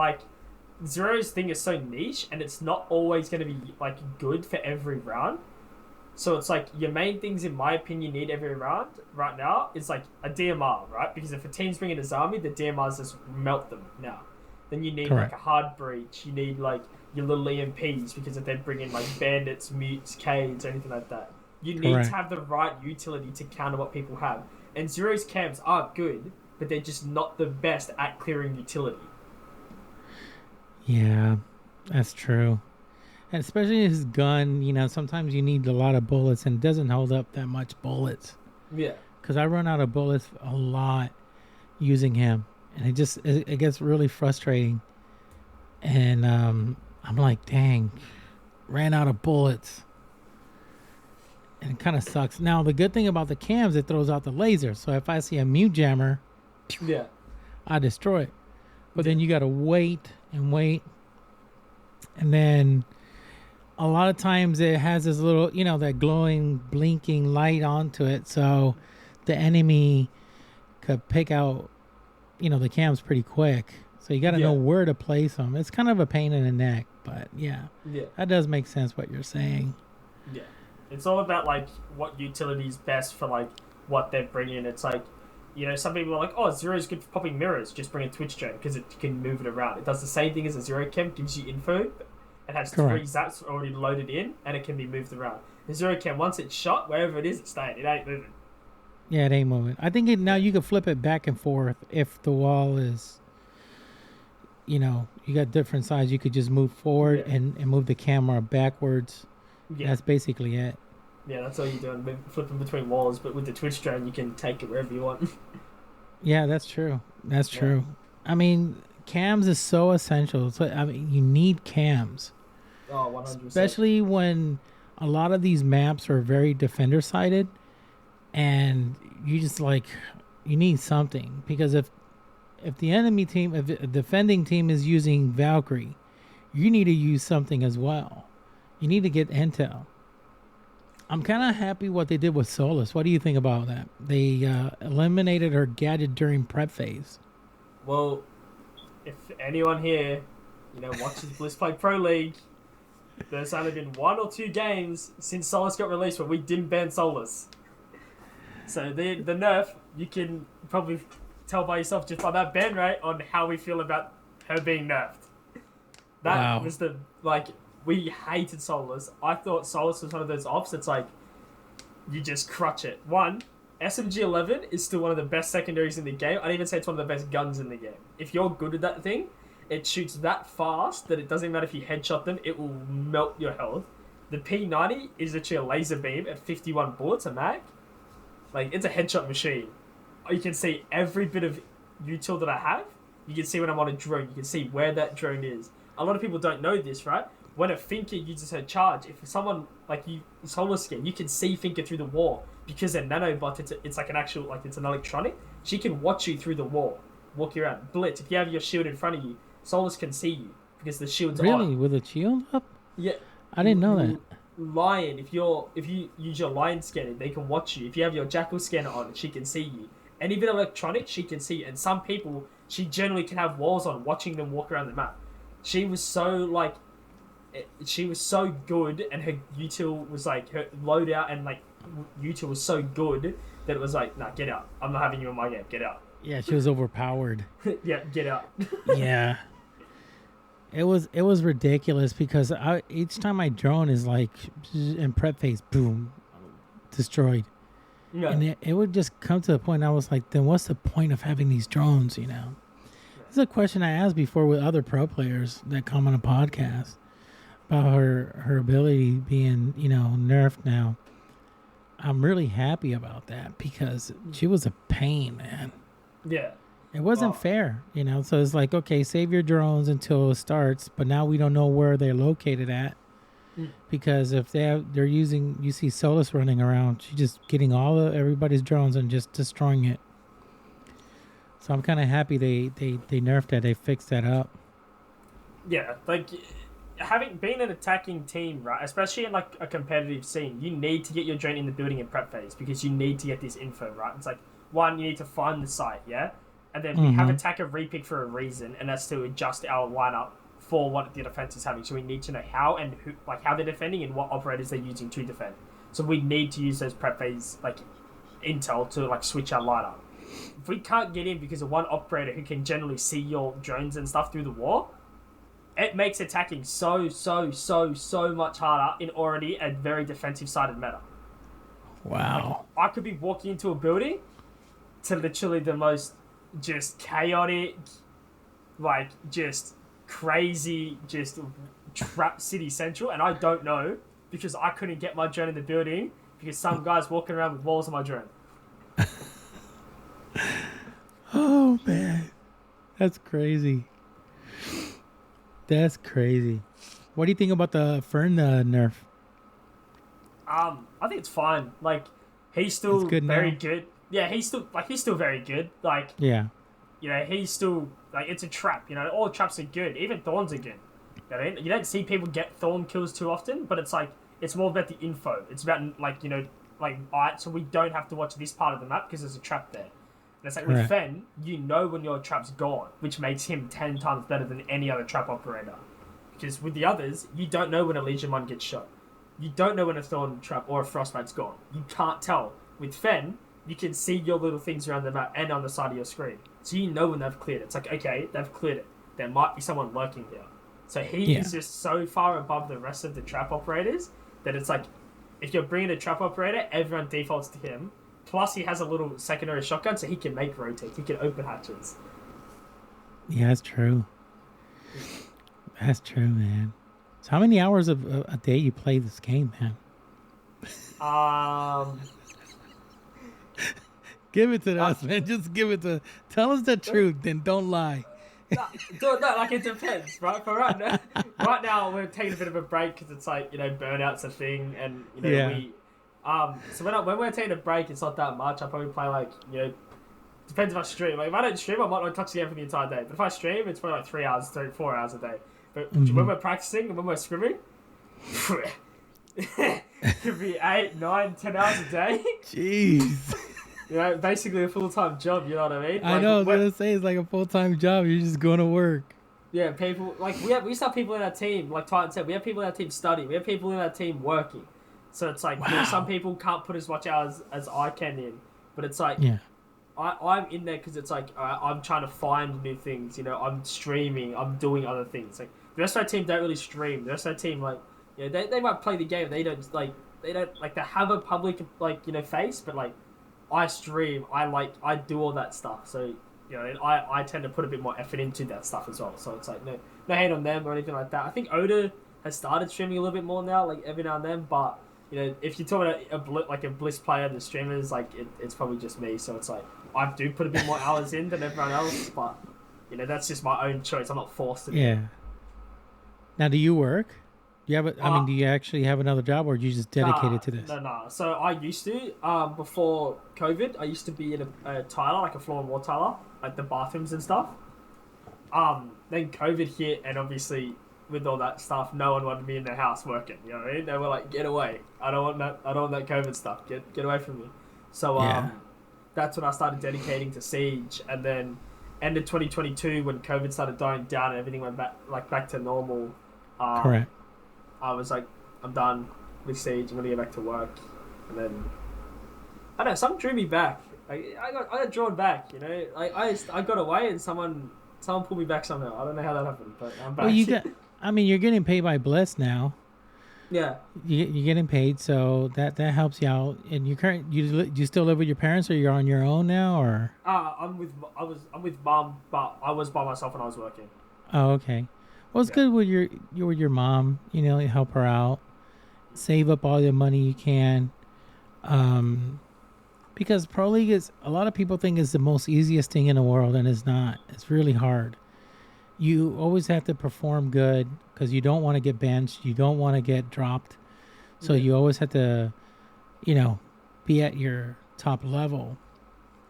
Speaker 4: Zero's thing is so niche, and it's not always going to be good for every round. So it's your main things, in my opinion, need every round right now is a DMR, right? Because if a team's bringing his army, the DMRs just melt them now. Then you need
Speaker 3: Correct.
Speaker 4: a hard breach. You need your little EMPs, because if they bring in bandits, mutes, cades, or anything like that, you need
Speaker 3: Correct.
Speaker 4: to have the right utility to counter what people have. And Zero's camps are good, but they're just not the best at clearing utility.
Speaker 3: Yeah, that's true. And especially his gun, sometimes you need a lot of bullets, and it doesn't hold up that much bullets.
Speaker 4: Yeah.
Speaker 3: Because I run out of bullets a lot using him, and it gets really frustrating. And I'm like, dang, ran out of bullets. And it kind of sucks. Now, the good thing about the cams, it throws out the laser. So if I see a mute jammer, I destroy it. But then you got to wait. And then a lot of times it has this little, that glowing, blinking light onto it, so the enemy could pick out, the cams pretty quick. So you got to know where to place them. It's kind of a pain in the neck, but yeah, that does make sense what you're saying.
Speaker 4: Yeah, it's all about like what utility is best for like what they're bringing. It's like, some people are like, oh, Zero is good for popping mirrors. Just bring a Twitch drone because it can move it around. It does the same thing as a Zero Cam, gives you info. It has
Speaker 3: Correct.
Speaker 4: 3 zaps already loaded in, and it can be moved around. The Zero Cam, once it's shot, wherever it is, it's staying. It ain't moving.
Speaker 3: Yeah, it ain't moving. I think now you can flip it back and forth if the wall is, you got different sides. You could just move forward and move the camera backwards. Yeah. That's basically it.
Speaker 4: Yeah, that's all you're doing, flipping between walls. But with the Twitch drone, you can take it wherever you want.
Speaker 3: Yeah, that's true. That's true. I mean, cams is so essential. You need cams.
Speaker 4: Oh, 100%.
Speaker 3: Especially when a lot of these maps are very defender-sided. And you just you need something, because if the enemy team, if a defending team is using Valkyrie, you need to use something as well. You need to get intel. I'm kind of happy what they did with Solus. What do you think about that? They eliminated her gadget during prep phase.
Speaker 4: Well, if anyone here, watches Bliss play Pro League, there's only been 1 or 2 games since Solus got released where we didn't ban Solus. So the nerf, you can probably tell by yourself just by that ban rate on how we feel about her being nerfed. That was we hated Solus. I thought Solus was one of those ops that's you just crutch it. One, SMG-11 is still one of the best secondaries in the game. I'd even say it's one of the best guns in the game. If you're good at that thing, it shoots that fast that it doesn't matter if you headshot them, it will melt your health. The P90 is literally a laser beam at 51 bullets a mag. It's a headshot machine. You can see every bit of util that I have. You can see when I'm on a drone. You can see where that drone is. A lot of people don't know this, right? When a Finker uses her charge, if someone you Solar Skin, you can see Finker through the wall because they're nanobot. It's like an actual, it's an electronic. She can watch you through the wall, walk you around. Blitz, if you have your shield in front of you, Solus can see you because the shield's on.
Speaker 3: Really? With a shield up?
Speaker 4: Yeah.
Speaker 3: I didn't know that.
Speaker 4: Lion, if you use your Lion scanner, they can watch you. If you have your Jackal scanner on, she can see you. Any bit of electronic, she can see you. And some people, she generally can have walls on, watching them walk around the map. She was so good, and her util was her loadout and util was so good that it was nah, get out. I'm not having you in my game. Get out.
Speaker 3: Yeah, she was overpowered.
Speaker 4: Yeah, get out.
Speaker 3: Yeah. It was ridiculous because each time my drone is in prep phase, boom, destroyed. Yeah. And it would just come to the point I was like, then what's the point of having these drones, This is a question I asked before with other pro players that come on a podcast about her ability being, nerfed now. I'm really happy about that because she was a pain, man.
Speaker 4: Yeah.
Speaker 3: It wasn't fair, so it's okay, save your drones until it starts, but now we don't know where they're located at because if they're using, you see Solus running around, she's just getting everybody's drones and just destroying it. So I'm kind of happy they nerfed that, they fixed that up.
Speaker 4: Yeah, having been an attacking team, right, especially in a competitive scene, you need to get your drone in the building in prep phase because you need to get this info, right? It's one, you need to find the site, yeah? And then we have attacker repick for a reason, and that's to adjust our lineup for what the defense is having. So we need to know how and who, how they're defending and what operators they're using to defend. So we need to use those prep phase intel to switch our lineup. If we can't get in because of one operator who can generally see your drones and stuff through the wall, it makes attacking so much harder in already a very defensive sided meta.
Speaker 3: Wow.
Speaker 4: I could be walking into a building to literally the most just chaotic, just crazy, just trap city central, and I don't know because I couldn't get my drone in the building because some guy's walking around with walls on my drone.
Speaker 3: Oh man, that's crazy. That's crazy. What do you think about the Fern nerf?
Speaker 4: I think it's fine. He's still very
Speaker 3: now.
Speaker 4: good. Yeah, he's still very good.
Speaker 3: Yeah.
Speaker 4: He's still it's a trap. All traps are good. Even thorns are good. You know what I mean? You don't see people get thorn kills too often, but it's like, it's more about the info. It's about, like, you know, like, alright, so we don't have to watch this part of the map because there's a trap there. And it's like, with Fen, you know when your trap's gone, which makes him 10 times better than any other trap operator. Because with the others, you don't know when a Legion 1 gets shot. You don't know when a Thorn Trap or a Frostbite's gone. You can't tell. With Fen, you can see your little things around the map and on the side of your screen. So you know when they've cleared it. It's like, okay, they've cleared it. There might be someone lurking here. So he is just so far above the rest of the trap operators that it's like, if you're bringing a trap operator, everyone defaults to him. Plus, he has a little secondary shotgun, so he can make rotates. He can open hatches.
Speaker 3: Yeah, that's true. That's true, man. So how many hours of a day you play this game, man? Give it to us, man. Just give it to. Tell us the truth, then don't lie.
Speaker 4: No, like it depends, right? For right now, we're taking a bit of a break because it's like, you know, burnout's a thing, and you know we. So when we're taking a break, it's not that much. I probably play like, you know, depends if I stream. Like if I don't stream, I might not touch the game for the entire day. But if I stream, it's probably like 4 hours a day. But when we're practicing and when we're scrimming, it could be 8, 9, 10 hours a day. Jeez. You know, basically a full-time job, you know what I mean?
Speaker 3: I know, I was going to say, it's like a full-time job. You're just going to work.
Speaker 4: Yeah, people, like, we used to have people in our team, like Titan said, we have people in our team studying. We have people in our team working. So it's like, you know, some people can't put as much hours as I can in. But it's like, I'm in there because it's like, I'm trying to find new things, you know, I'm streaming, I'm doing other things. Like, the rest of our team don't really stream. The rest of our team, like, you know, they might play the game. They don't they have a public, like, you know, face, but, like, I stream, I do all that stuff. So, you know, I tend to put a bit more effort into that stuff as well. So it's like, no hate on them or anything like that. I think Oda has started streaming a little bit more now, like, every now and then. But, you know, if you're talking about a Bliss player, the streamers, like, it's probably just me. So it's like, I do put a bit more hours in than everyone else. But, you know, that's just my own choice. I'm not forced to do it.
Speaker 3: Now, do you work? Do you actually have another job, or are you just dedicated to this?
Speaker 4: No. So I used to, before COVID, I used to be in a tiler, like a floor and wall tiler, like the bathrooms and stuff. Then COVID hit, and obviously with all that stuff, no one wanted me in their house working. You know what I mean? They were like, "Get away! I don't want that. I don't want that COVID stuff. Get away from me." So that's when I started dedicating to Siege, and then end of 2022 when COVID started dying down and everything went back to normal.
Speaker 3: Correct.
Speaker 4: I was like, I'm done with Siege. I'm gonna get back to work, and then I don't know. Something drew me back. Like, I got drawn back. You know, like I got away, and someone pulled me back somehow. I don't know how that happened, but I'm back.
Speaker 3: Well, you're getting paid by Bliss now.
Speaker 4: Yeah.
Speaker 3: You're getting paid, so that helps you out. And you still live with your parents, or you're on your own now, or?
Speaker 4: I'm with mom, but I was by myself when I was working.
Speaker 3: Oh, okay. Well, it's good with your mom. You know, you help her out, save up all the money you can, because Pro League is, a lot of people think is the most easiest thing in the world, and it's not. It's really hard. You always have to perform good because you don't want to get benched, you don't want to get dropped, so you always have to, you know, be at your top level.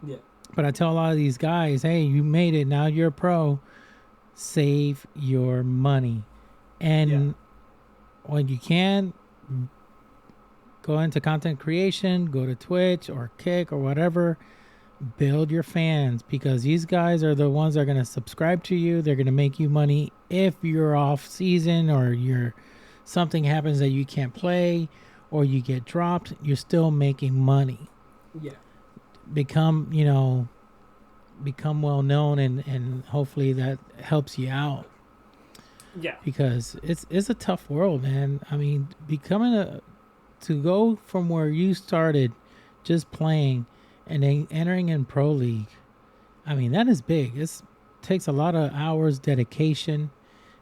Speaker 4: Yeah.
Speaker 3: But I tell a lot of these guys, hey, you made it. Now you're a pro. Save your money, and when you can, go into content creation, go to Twitch or Kick or whatever, build your fans, because these guys are the ones that are going to subscribe to you. They're going to make you money if you're off season or something happens that you can't play or you get dropped. You're still making money. Become well known, and hopefully that helps you out. Because it's a tough world, man. I mean, to go from where you started just playing and then entering in Pro League, I mean, that is big. It takes a lot of hours, dedication.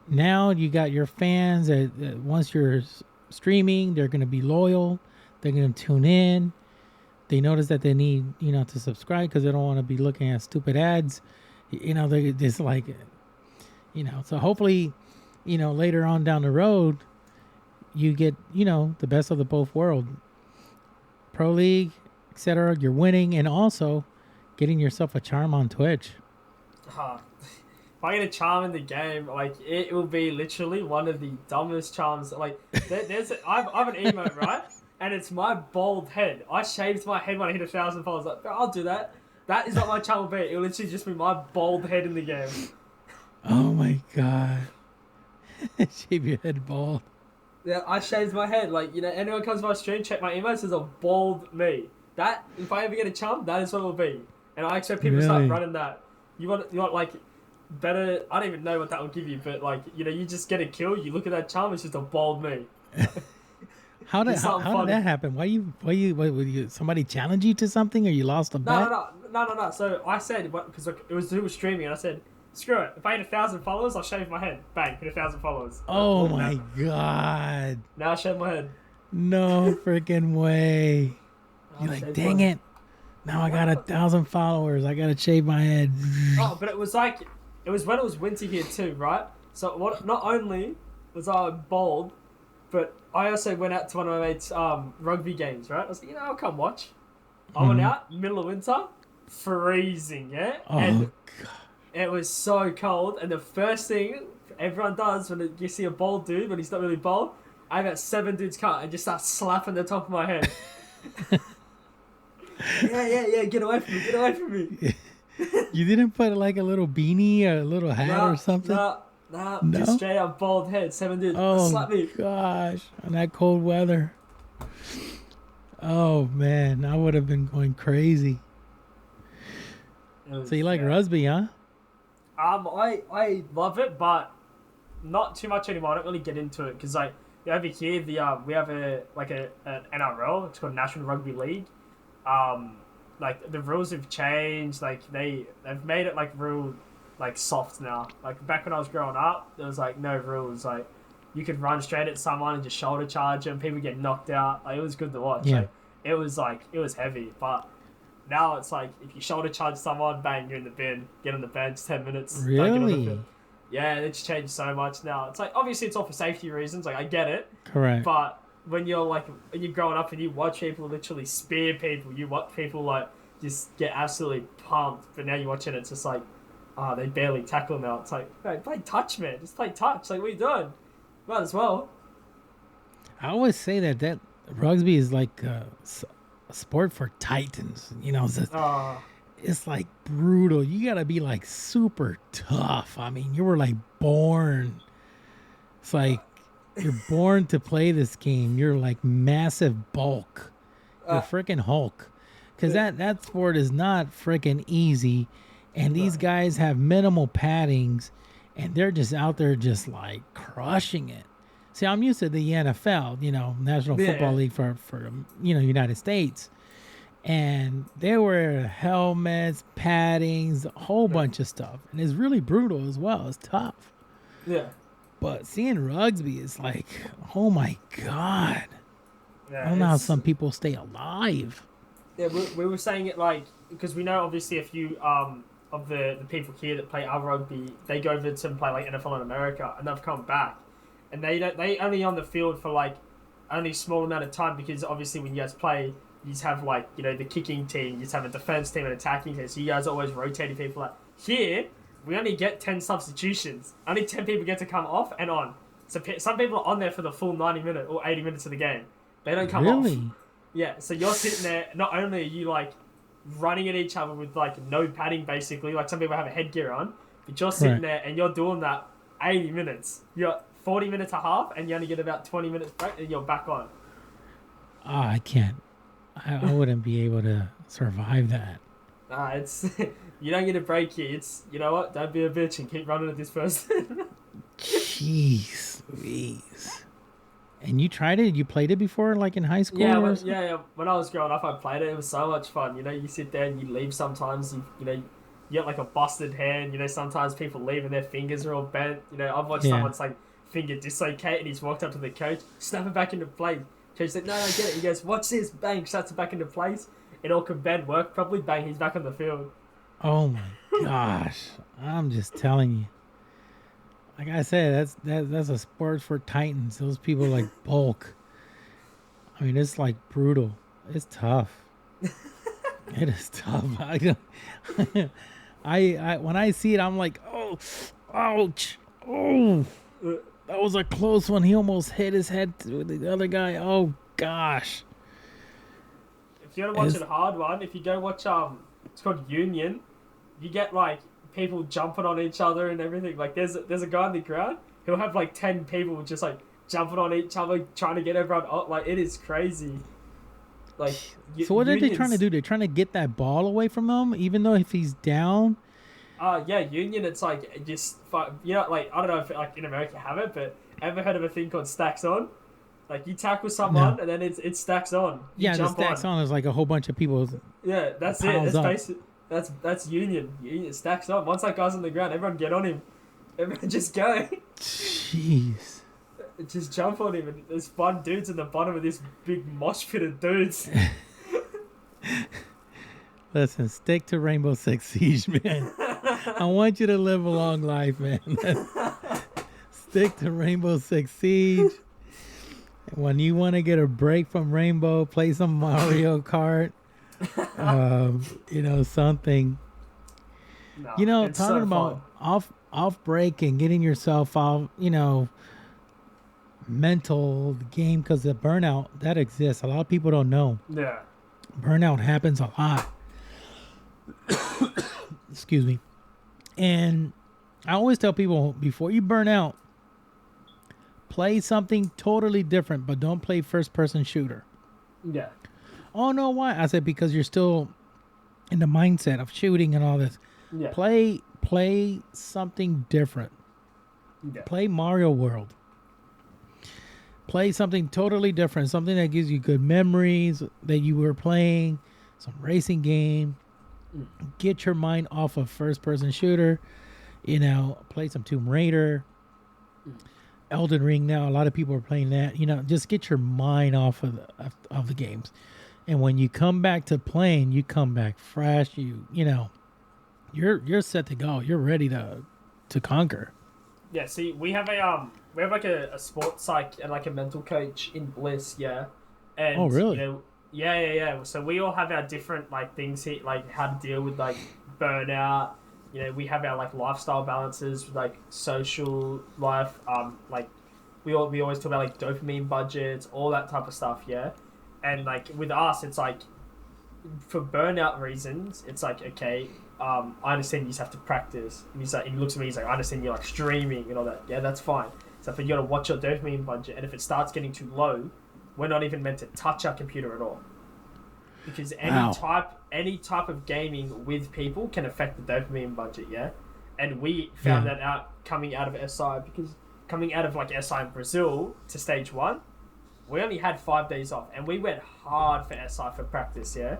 Speaker 3: Now you got your fans that once you're streaming, they're going to be loyal. They're going to tune in. They notice that they need, to subscribe because they don't want to be looking at stupid ads. They're just like, so hopefully, later on down the road, you get, the best of the both world. Pro League, etc. You're winning, and also getting yourself a charm on Twitch.
Speaker 4: if I get a charm in the game, like it will be literally one of the dumbest charms. Like I have an emote, right? And it's my bald head. I shaved my head when I hit 1,000 followers. Like, I'll do that. That is what my charm will be. It will literally just be my bald head in the game.
Speaker 3: Oh my god. Shave your head bald.
Speaker 4: Yeah, I shaved my head. Like, anyone comes to my stream, check my emotes, there's a bald me. That, if I ever get a charm, that is what it will be. And I expect people to start running that. You want like, better, I don't even know what that will give you, but like, you just get a kill, you look at that charm, it's just a bald me.
Speaker 3: How did that happen? Why somebody challenge you to something, or you lost a bet?
Speaker 4: No. So I said, because it was who was streaming, and I said, screw it. If I hit 1,000 followers, I'll shave my head. Bang, hit 1,000 followers.
Speaker 3: Oh my god.
Speaker 4: Now I shave my head.
Speaker 3: No freaking way. You're like, dang it. Now I got 1,000 followers. I gotta shave my head.
Speaker 4: Oh, but it was when it was winter here too, right? So not only was I bald, but I also went out to one of my mates' rugby games, right? I was like, I'll come watch. I went out, middle of winter, freezing, yeah?
Speaker 3: Oh,
Speaker 4: and
Speaker 3: God.
Speaker 4: It was so cold, and the first thing everyone does when you see a bald dude, when he's not really bald, I have 7 dudes come and just start slapping the top of my head. Yeah, get away from me.
Speaker 3: You didn't put like a little beanie or a little hat or something?
Speaker 4: No, just straight up bald head. 7 dudes slap me.
Speaker 3: Gosh, on that cold weather. Oh man, I would have been going crazy. So you like rugby, huh?
Speaker 4: I love it, but not too much anymore. I don't really get into it because like over here we have an NRL. It's called National Rugby League. Like the rules have changed. Like they've made it like real like soft now. Like back when I was growing up, there was like no rules. Like you could run straight at someone and just shoulder charge them. People get knocked out. Like it was good to watch.
Speaker 3: Yeah.
Speaker 4: Like, it was heavy, but now it's like if you shoulder charge someone, bang, you're in the bin. Get on the bench, 10 minutes.
Speaker 3: Really?
Speaker 4: Yeah, it's changed so much now. It's like obviously it's all for safety reasons. Like I get it.
Speaker 3: Correct.
Speaker 4: But when you're growing up and you watch people literally spear people, you watch people like just get absolutely pumped. But now you watch it, it's just like, they barely tackle now. It's like, hey, play touch, man. Just play touch. Like, what are you doing? Might as well.
Speaker 3: I always say that rugby is like a sport for titans. It's like brutal. You gotta be like super tough. I mean, you were like born. It's like you're born to play this game. You're like massive bulk. You're freaking Hulk. Because that sport is not freaking easy. And these guys have minimal paddings. And they're just out there just like crushing it. See, I'm used to the NFL, National Football League for United States. And they wear helmets, paddings, a whole bunch of stuff. And it's really brutal as well. It's tough.
Speaker 4: Yeah.
Speaker 3: But seeing rugby is like, oh my God.
Speaker 4: Yeah,
Speaker 3: I don't know how some people stay alive.
Speaker 4: Yeah, we were saying it like, because we know obviously a few of the people here that play our rugby, they go over to play like NFL in America and they've come back. And they only on the field for like only a small amount of time because obviously when you guys play, you just have like, the kicking team, you just have a defense team and attacking team. So you guys are always rotating people. Like here, we only get 10 substitutions. Only 10 people get to come off and on. So some people are on there for the full 90 minutes or 80 minutes of the game. They don't come off.
Speaker 3: Really?
Speaker 4: Yeah, so you're sitting there, not only are you like running at each other with like no padding basically, like some people have a headgear on, but you're sitting there and you're doing that 80 minutes. You're 40 minutes a half and you only get about 20 minutes break and you're back on.
Speaker 3: Oh, I can't. I wouldn't be able to survive that.
Speaker 4: It's you don't get a break here. It's, you know what, don't be a bitch and keep running at this person.
Speaker 3: Jeez Louise. And you tried it? You played it before, like in high school?
Speaker 4: Yeah, when I was growing up, I played it. It was so much fun. You sit there and you leave sometimes. You get like a busted hand. Sometimes people leave and their fingers are all bent. I've watched someone's like finger dislocate and he's walked up to the coach, snap it back into place. Coach said, no, I get it. He goes, watch this. Bang, snaps it back into place. It all can bend, work properly. Bang, he's back on the field.
Speaker 3: Oh my gosh. I'm just telling you. Like I said, that's a sport for titans. Those people like bulk. I mean, it's like brutal. It's tough. It is tough. I when I see it, I'm like, oh Ouch. Oh, that was a close one. He almost hit his head to the other guy. Oh, gosh.
Speaker 4: If you want to watch a hard one, if you go watch, it's called Union, you get, like, people jumping on each other and everything. Like, there's a guy on the ground, he'll have, like, 10 people just, like, jumping on each other, trying to get everyone up. Like, it is crazy. Like,
Speaker 3: so what are they trying to do? They're trying to get that ball away from him, even though if he's down?
Speaker 4: Yeah, Union, it's like, just, you know, like, I don't know if, like, in America you have it, but ever heard of a thing called stacks on? Like, you tackle someone, and then it stacks on.
Speaker 3: The stacks on is like a whole bunch of people.
Speaker 4: Yeah, that's it. That's basic. That's Union. Union stacks on. Once that guy's on the ground, everyone get on him. Everyone just go.
Speaker 3: Jeez.
Speaker 4: Just jump on him, and there's fun dudes in the bottom of this big mosh pit of dudes.
Speaker 3: Listen, stick to Rainbow Six Siege, man. I want you to live a long life, man. Stick to Rainbow Six Siege. When you want to get a break from Rainbow, play some Mario Kart. You know, something.
Speaker 4: No,
Speaker 3: you know, talking about off break and getting yourself off, you know, mental game, because the burnout that exists. A lot of people don't know.
Speaker 4: Yeah.
Speaker 3: Burnout happens a lot. Excuse me. And I always tell people, before you burn out, play something totally different, but don't play first person shooter.
Speaker 4: Yeah.
Speaker 3: Oh no, why? I said because you're still in the mindset of shooting and all this.
Speaker 4: Yeah.
Speaker 3: Play something different.
Speaker 4: Yeah.
Speaker 3: Play Mario World. Play something totally different, something that gives you good memories that you were playing, some racing game. Get your mind off of first person shooter. You know, play some Tomb Raider. Elden Ring now, a lot of people are playing that. You know, just get your mind off of the games. And when you come back to playing, you come back fresh. You know, you're set to go. You're ready to conquer.
Speaker 4: Yeah, see, we have like a sports psych and like a mental coach in Bliss, yeah. And,
Speaker 3: oh, really?
Speaker 4: You know, yeah. So we all have our different like things here, like how to deal with like burnout. You know, we have our like lifestyle balances, like social life. Like we always talk about like dopamine budgets, all that type of stuff, yeah. And like with us, it's like for burnout reasons, it's like okay. I understand you just have to practice. And he's like, and he looks at me, he's like, I understand you're like streaming and all that. Yeah, that's fine. So but you gotta watch your dopamine budget, and if it starts getting too low, we're not even meant to touch our computer at all. Because any type of gaming with people can affect the dopamine budget, yeah? And we found that out coming out of SI, because coming out of like SI in Brazil to stage 1, we only had 5 days off, and we went hard for SI for practice, yeah?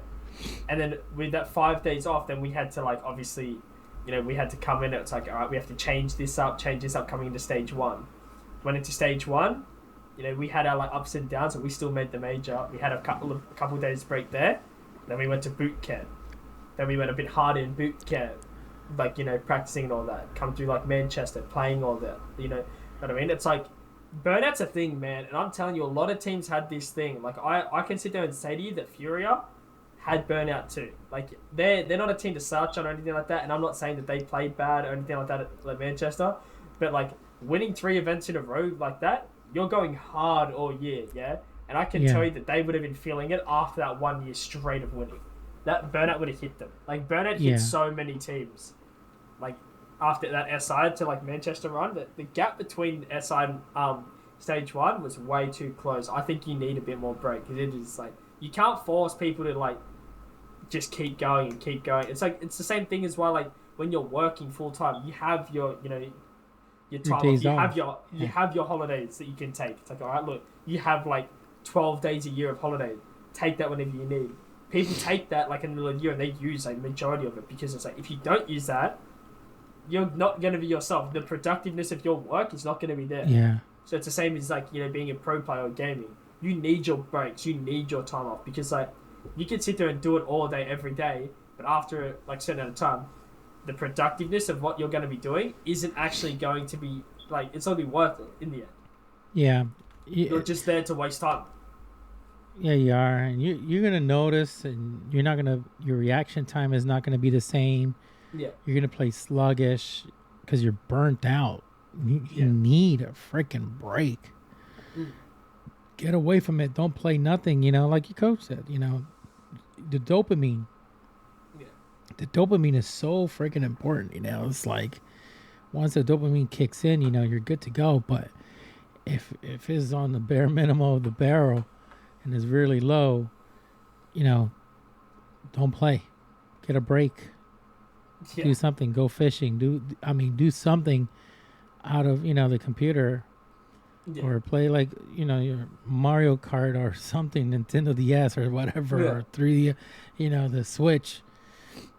Speaker 4: And then with that 5 days off, then we had to like, obviously, you know, we had to come in, it's like, all right, we have to change this up coming into stage 1. Went into stage 1, you know, we had our like ups and downs, but we still made the major. We had a couple days break there. Then we went to boot camp. Then we went a bit harder in boot camp, like, you know, practicing and all that. Come through like Manchester, playing all that, you know what I mean? It's like, burnout's a thing, man. And I'm telling you, a lot of teams had this thing. Like, I can sit there and say to you that Furia had burnout too. Like, they're not a team to slouch on or anything like that. And I'm not saying that they played bad or anything like that at Manchester. But, like, winning 3 events in a row like that, you're going hard all year, yeah? And I can tell you that they would have been feeling it after that 1 year straight of winning. That burnout would have hit them. Like, burnout hit so many teams. Like, after that SI to, like, Manchester run, the gap between SI and stage 1 was way too close. I think you need a bit more break, because it is, like, you can't force people to, like, just keep going and keep going. It's like, it's the same thing as why, like, when you're working full-time, you have your, you know, your time off. You have your holidays that you can take. It's like, all right, look, you have like 12 days a year of holiday. Take that whenever you need. People take that like in the middle of the year and they use a majority of it, because it's like, if you don't use that, you're not going to be yourself. The productiveness of your work is not going to be there.
Speaker 3: Yeah.
Speaker 4: So it's the same as like, you know, being a pro player or gaming. You need your breaks. You need your time off, because like you can sit there and do it all day, every day, but after like a certain amount of time, the productiveness of what you're going to be doing isn't actually going to be like, it's not going to be worth it in the end.
Speaker 3: Yeah.
Speaker 4: You're just there to waste time.
Speaker 3: Yeah, you are. And you're going to notice, and your reaction time is not going to be the same.
Speaker 4: Yeah.
Speaker 3: You're going to play sluggish. because you're burnt out. You need a freaking break. Get away from it. Don't play nothing, like your coach said, the dopamine.
Speaker 4: Yeah.
Speaker 3: The dopamine is so freaking important, It's like once the dopamine kicks in, you're good to go. But if it's on the bare minimum of the barrel and it's really low, don't play. Get a break.
Speaker 4: Yeah.
Speaker 3: Do something. Go fishing. Do something out of, the computer.
Speaker 4: Yeah.
Speaker 3: Or play like, your Mario Kart or something, Nintendo DS or whatever, or 3D, the Switch.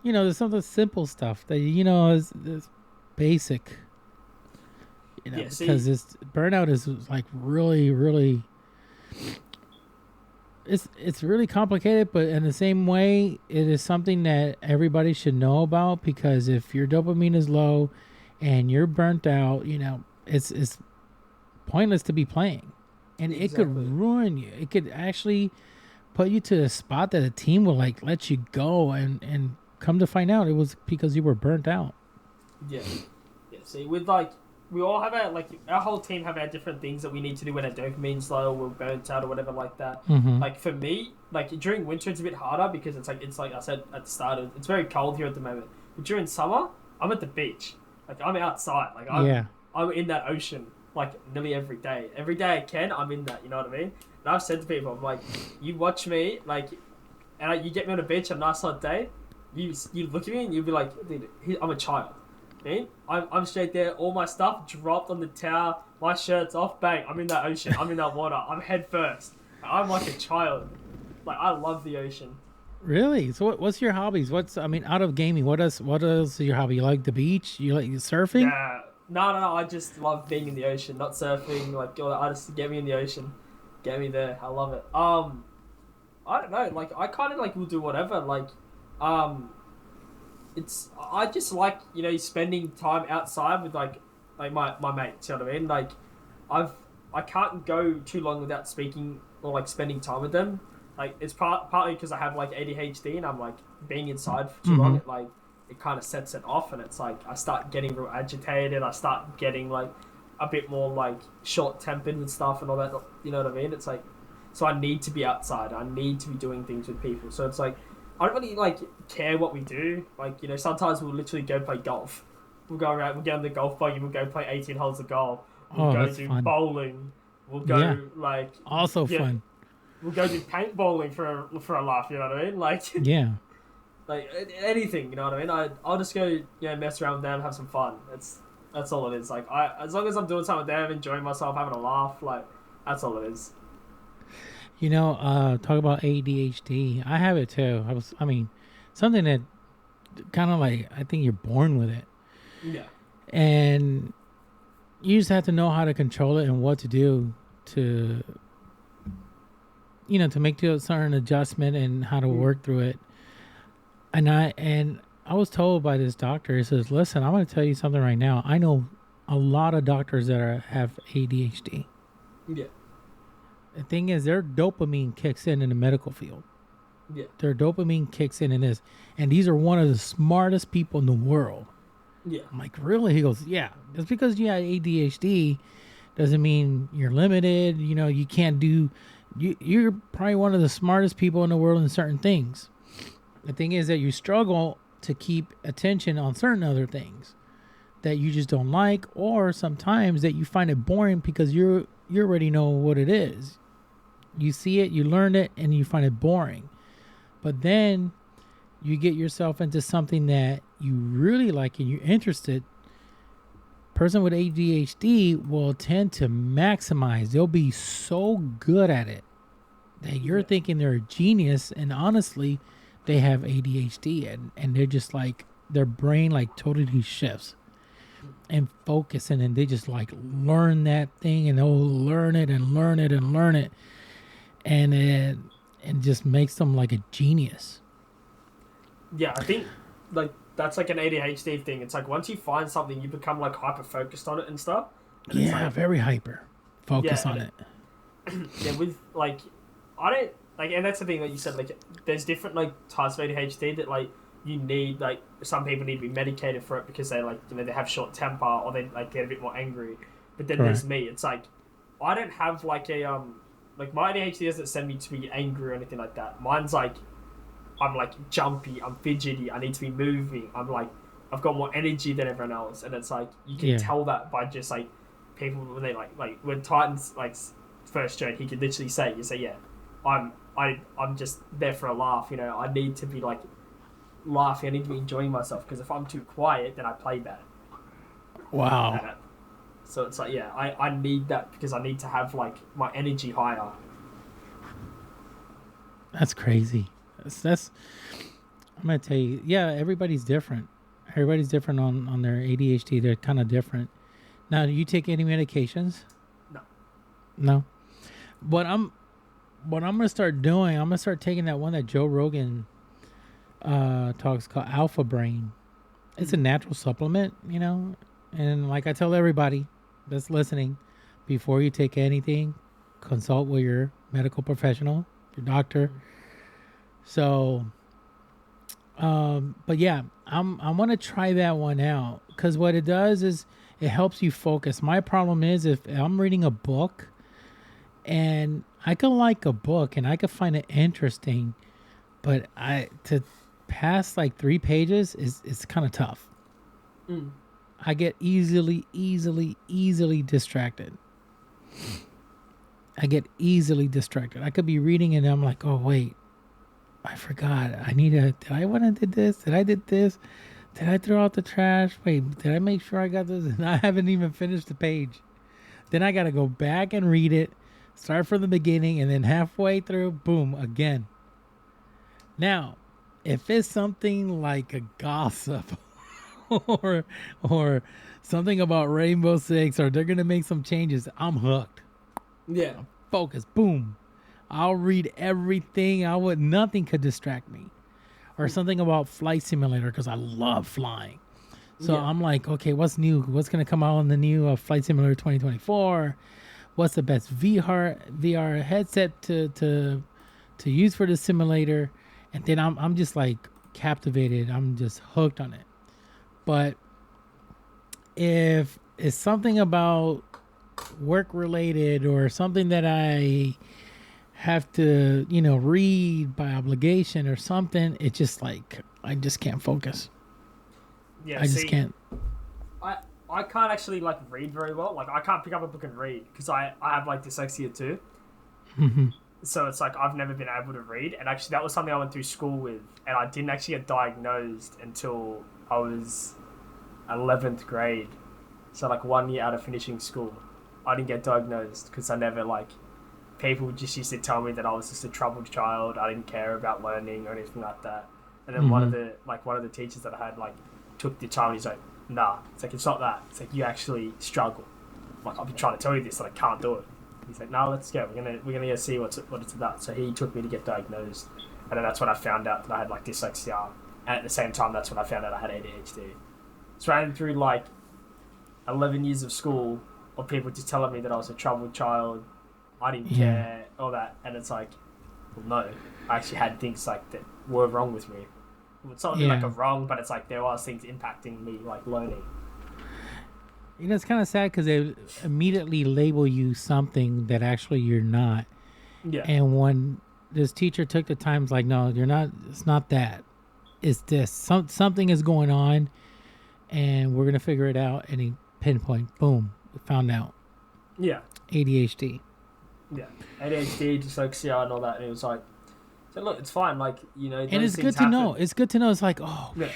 Speaker 3: There's some of the simple stuff that, is basic. Because it's burnout is like really, really, it's really complicated, but in the same way, it is something that everybody should know about, because if your dopamine is low and you're burnt out, it's pointless to be playing, and it could ruin you. It could actually put you to a spot that a team will like let you go, and come to find out it was because you were burnt out.
Speaker 4: Yeah. See, with we all have our whole team have our different things that we need to do when our dopamine's low, or we're burnt out or whatever like that.
Speaker 3: Mm-hmm.
Speaker 4: Like for me, during winter it's a bit harder because it's like I said at the start, it's very cold here at the moment. But during summer, I'm at the beach. I'm outside. I'm in that ocean. Nearly every day. Every day I can, I'm in that, you know what I mean? And I've said to people, I'm like, you watch me, and you get me on a beach on a nice hot day, you look at me and you'll be like, dude, I'm a child. I'm straight there, all my stuff dropped on the towel, my shirt's off, bang, I'm in that ocean, I'm in that water, I'm head first. I'm like a child. I love the ocean.
Speaker 3: Really? So what's your hobbies? Out of gaming, what else is your hobby? You like the beach? You like surfing?
Speaker 4: Yeah. No. I just love being in the ocean, not surfing. I just get me in the ocean, get me there. I love it. I don't know. I kind of will do whatever. I just like spending time outside with my mates. You know what I mean? I can't go too long without speaking or spending time with them. It's partly because I have ADHD, and I'm being inside for too long. It kind of sets it off, and it's I start getting real agitated. I start getting a bit more short-tempered with stuff and all that. You know what I mean? It's so I need to be outside. I need to be doing things with people. So it's I don't really care what we do. Sometimes we'll literally go play golf. We'll go around. We'll get on the golf buggy. We'll go play 18 holes of golf. We'll go do fun. Bowling. We'll go
Speaker 3: also fun.
Speaker 4: We'll go do paintballing for a laugh. You know what I mean?
Speaker 3: Yeah.
Speaker 4: Anything, you know what I mean? I'll just go, mess around with them, have some fun. That's all it is. As long as I'm doing something with them, enjoying myself, having a laugh, that's all it is.
Speaker 3: Talk about ADHD. I have it too. Something that kind of I think you're born with it.
Speaker 4: Yeah.
Speaker 3: And you just have to know how to control it and what to do to make a certain adjustment and how to work through it. And I was told by this doctor, he says, listen, I'm going to tell you something right now. I know a lot of doctors that have ADHD.
Speaker 4: Yeah.
Speaker 3: The thing is, their dopamine kicks in the medical field.
Speaker 4: Yeah.
Speaker 3: Their dopamine kicks in this. And these are one of the smartest people in the world.
Speaker 4: Yeah.
Speaker 3: I'm like, really? He goes, yeah. Just because you have ADHD doesn't mean you're limited. You can't do... You're probably one of the smartest people in the world in certain things. The thing is that you struggle to keep attention on certain other things that you just don't like, or sometimes that you find it boring because you already know what it is. You see it, you learn it, and you find it boring. But then you get yourself into something that you really like and you're interested. Person with ADHD will tend to maximize. They'll be so good at it that you're thinking they're a genius, and honestly, they have ADHD, and they're just their brain totally shifts and focus, and then they just learn that thing, and they'll learn it and learn it and learn it, and it just makes them a genius.
Speaker 4: Yeah, I think that's an ADHD thing. It's once you find something, you become hyper focused on it and stuff. And
Speaker 3: yeah, very hyper focus on it.
Speaker 4: Yeah, with I don't and that's the thing that you said. There's different types of ADHD that you need, like, some people need to be medicated for it because they, like, you know, they have short temper or they, like, get a bit more angry. But then there's me. It's like, I don't have, like, a, like, my ADHD doesn't send me to be angry or anything like that. Mine's like, I'm, like, jumpy, I'm fidgety, I need to be moving. I'm, like, I've got more energy than everyone else. And it's like, you can tell that by just, like, people when they, like, when Titans, like, first joke, he could literally say, yeah, I'm just there for a laugh, you know, I need to be, like, laughing, I need to be enjoying myself, because if I'm too quiet, then I play bad.
Speaker 3: Wow.
Speaker 4: So it's like, yeah, I need that because I need to have, like, my energy higher.
Speaker 3: That's crazy. That's I'm gonna tell you, yeah, everybody's different. Everybody's different on their ADHD. They're kind of different. Now, do you take any medications? No. What I'm gonna start doing, I'm gonna start taking that one that Joe Rogan talks called Alpha Brain. It's a natural supplement, you know, and like I tell everybody that's listening, before you take anything, consult with your medical professional, your doctor. So, but yeah, I'm gonna try that one out, because what it does is it helps you focus. My problem is if I'm reading a book, and I can like a book and I can find it interesting, but to pass like 3 pages is kind of tough. I get easily distracted. I could be reading and I'm like, oh wait, I forgot. Did I want to do this? Did I did this? Did I throw out the trash? Wait, did I make sure I got this? And I haven't even finished the page. Then I got to go back and read it, start from the beginning, and then halfway through, boom, again. Now, if it's something like a gossip or something about Rainbow Six, or they're going to make some changes, I'm hooked.
Speaker 4: Yeah.
Speaker 3: Focus, boom. I'll read everything. Nothing could distract me. Or something about Flight Simulator, because I love flying. So I'm like, okay, what's new? What's going to come out in the new Flight Simulator 2024? What's the best VR headset to use for the simulator? And then I'm just like captivated. I'm just hooked on it. But if it's something about work related or something that I have to, you know, read by obligation or something, it's just like I just can't focus.
Speaker 4: Yeah,
Speaker 3: I just can't.
Speaker 4: I can't actually, like, read very well. Like, I can't pick up a book and read because I have, like, dyslexia too. So it's like I've never been able to read. And actually that was something I went through school with, and I didn't actually get diagnosed until I was 11th grade. So, like, 1 year out of finishing school, I didn't get diagnosed because I never, like, people just used to tell me that I was just a troubled child. I didn't care about learning or anything like that. And then one of the teachers that I had, like, took the time and he's like, nah, it's like, it's not that. It's like, you actually struggle. Like, I've been trying to tell you this, and I can't do it. He's like, no, let's go. We're gonna go see what it's about. So he took me to get diagnosed, and then that's when I found out that I had, like, dyslexia. And at the same time, that's when I found out I had ADHD. So I ran through, like, 11 years of school of people just telling me that I was a troubled child. I didn't care, all that. And it's like, well, no, I actually had things, like, that were wrong with me. It's not like a wrong, but it's like there was things impacting me, like learning.
Speaker 3: You know, it's kind of sad because they immediately label you something that actually you're not.
Speaker 4: Yeah.
Speaker 3: And when this teacher took the time, like, no, you're not. It's not that. It's this. Something is going on, and we're gonna figure it out. And he pinpoint, boom, we found out.
Speaker 4: Yeah.
Speaker 3: ADHD.
Speaker 4: Yeah. ADHD, dyslexia, and all that. And it was like, so look, it's fine. Like, you know,
Speaker 3: and it's good to know. It's good to know. It's like, oh, whew,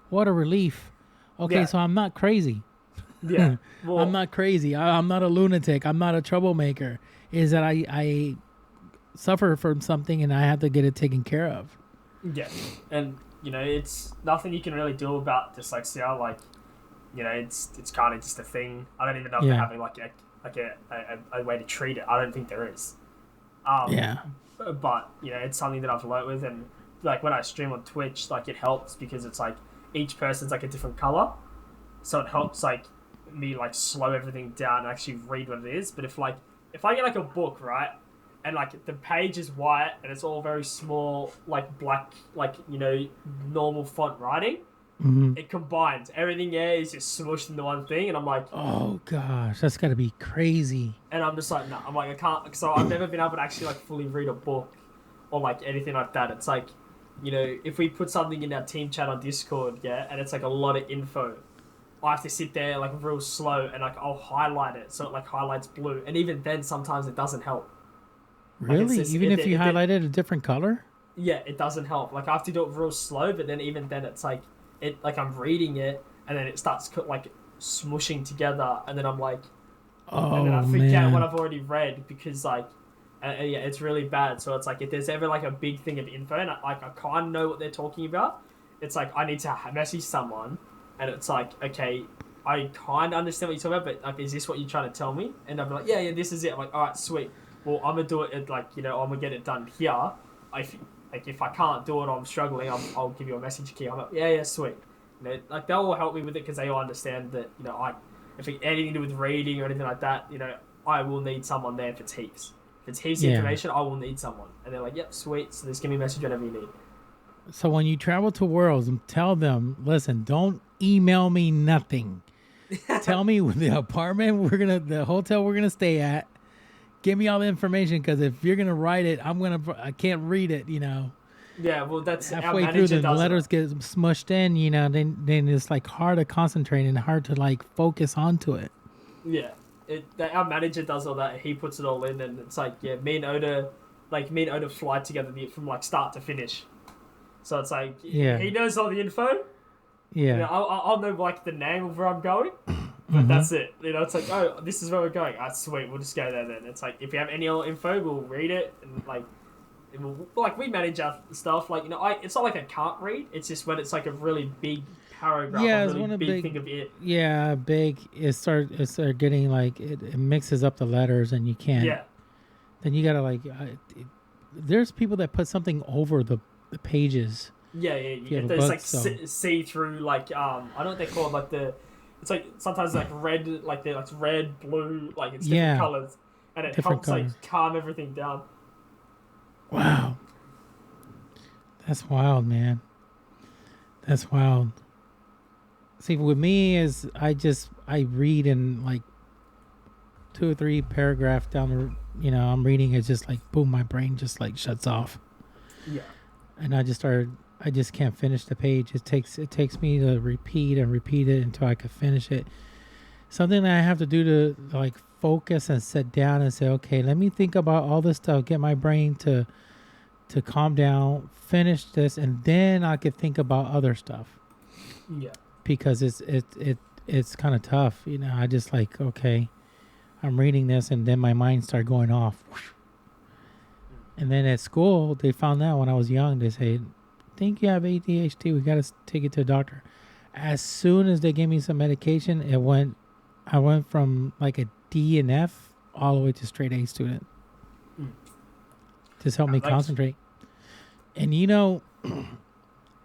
Speaker 3: what a relief. Okay, so I'm not crazy.
Speaker 4: Yeah. Well,
Speaker 3: I'm not crazy. I'm not a lunatic. I'm not a troublemaker. Is that I suffer from something and I have to get it taken care of.
Speaker 4: Yeah. And, you know, it's nothing you can really do about dyslexia. Like, you know, it's kind of just a thing. I don't even know if they're having like a way to treat it. I don't think there is. But, you know, it's something that I've learnt with, and like when I stream on Twitch, like, it helps because it's like each person's like a different color, so it helps like me like slow everything down and actually read what it is. But if I get like a book, right, and like the page is white and it's all very small, like black, like, you know, normal font writing. It combines everything there is just smushed into one thing, and I'm like,
Speaker 3: oh gosh, that's got to be crazy.
Speaker 4: And I'm just like, no, I'm like, I can't. So I've never been able to actually like fully read a book or like anything like that. It's like, you know, if we put something in our team chat on Discord, yeah, and it's like a lot of info, I have to sit there like real slow and like I'll highlight it so it like highlights blue, and even then sometimes it doesn't help.
Speaker 3: Really?
Speaker 4: Like
Speaker 3: even if you highlight it a different color?
Speaker 4: Yeah, it doesn't help. Like I have to do it real slow, but then even then it's like like I'm reading it and then it starts like smushing together, and then I'm like, and then I forget what I've already read because like, yeah, it's really bad. So it's like if there's ever like a big thing of info and I kind of know what they're talking about, it's like I need to message someone, and it's like, okay, I kind of understand what you're talking about, but like, is this what you're trying to tell me? And I'll be like, yeah, this is it. I'm like, all right, sweet. Well, I'm gonna do it at like, you know, I'm gonna get it done here. If I can't do it, or I'm struggling, I'll give you a message key. I'm like, yeah, sweet. You know, like they'll all help me with it because they all understand that, you know, if it's anything to do with reading or anything like that, you know, I will need someone there if it's heaps. If it's heaps of information, I will need someone. And they're like, yep, sweet. So just give me a message whenever you need.
Speaker 3: So when you travel to Worlds, tell them, listen, don't email me nothing. Tell me the apartment the hotel we're gonna stay at. Give me all the information, because if you're gonna write it, I can't read it, you know.
Speaker 4: Yeah, well, that's
Speaker 3: halfway through the letters get smushed in, you know. Then it's like hard to concentrate and hard to like focus onto it.
Speaker 4: Yeah, our manager does all that. He puts it all in, and it's like, yeah, me and Oda fly together from like start to finish. So it's like, he knows all the info. Yeah, you know, I'll know like the name of where I'm going. But that's it. You know, it's like, oh, this is where we're going. Ah, sweet. We'll just go there then. It's like, if we have any other info, we'll read it, and like we manage our stuff. Like, you know, it's not like I can't read. It's just when it's like a really big paragraph, a really big thing of it.
Speaker 3: Yeah, big. It start getting like it mixes up the letters, and you can't. Yeah. Then you gotta like, there's people that put something over the pages.
Speaker 4: Yeah. There's like see through, like I don't know what they're called, like the. It's like sometimes like red, like they're like red, blue, like it's different colors, and it helps like calm everything down.
Speaker 3: Wow, that's wild, man. That's wild. See, with me is I read in like 2 or 3 paragraphs down the, you know, I'm reading, it's just like boom, my brain just like shuts off. Yeah, and I just can't finish the page. It takes me to repeat it until I can finish it. Something that I have to do to like focus and sit down and say, okay, let me think about all this stuff, get my brain to calm down, finish this, and then I could think about other stuff. Yeah. Because it's kind of tough, you know. I just like, okay, I'm reading this, and then my mind started going off. And then at school, they found out when I was young, they say, think you have ADHD, we got to take it to a doctor. As soon as they gave me some medication, I went from like a D and F all the way to straight A student. Just helped me concentrate. And you know,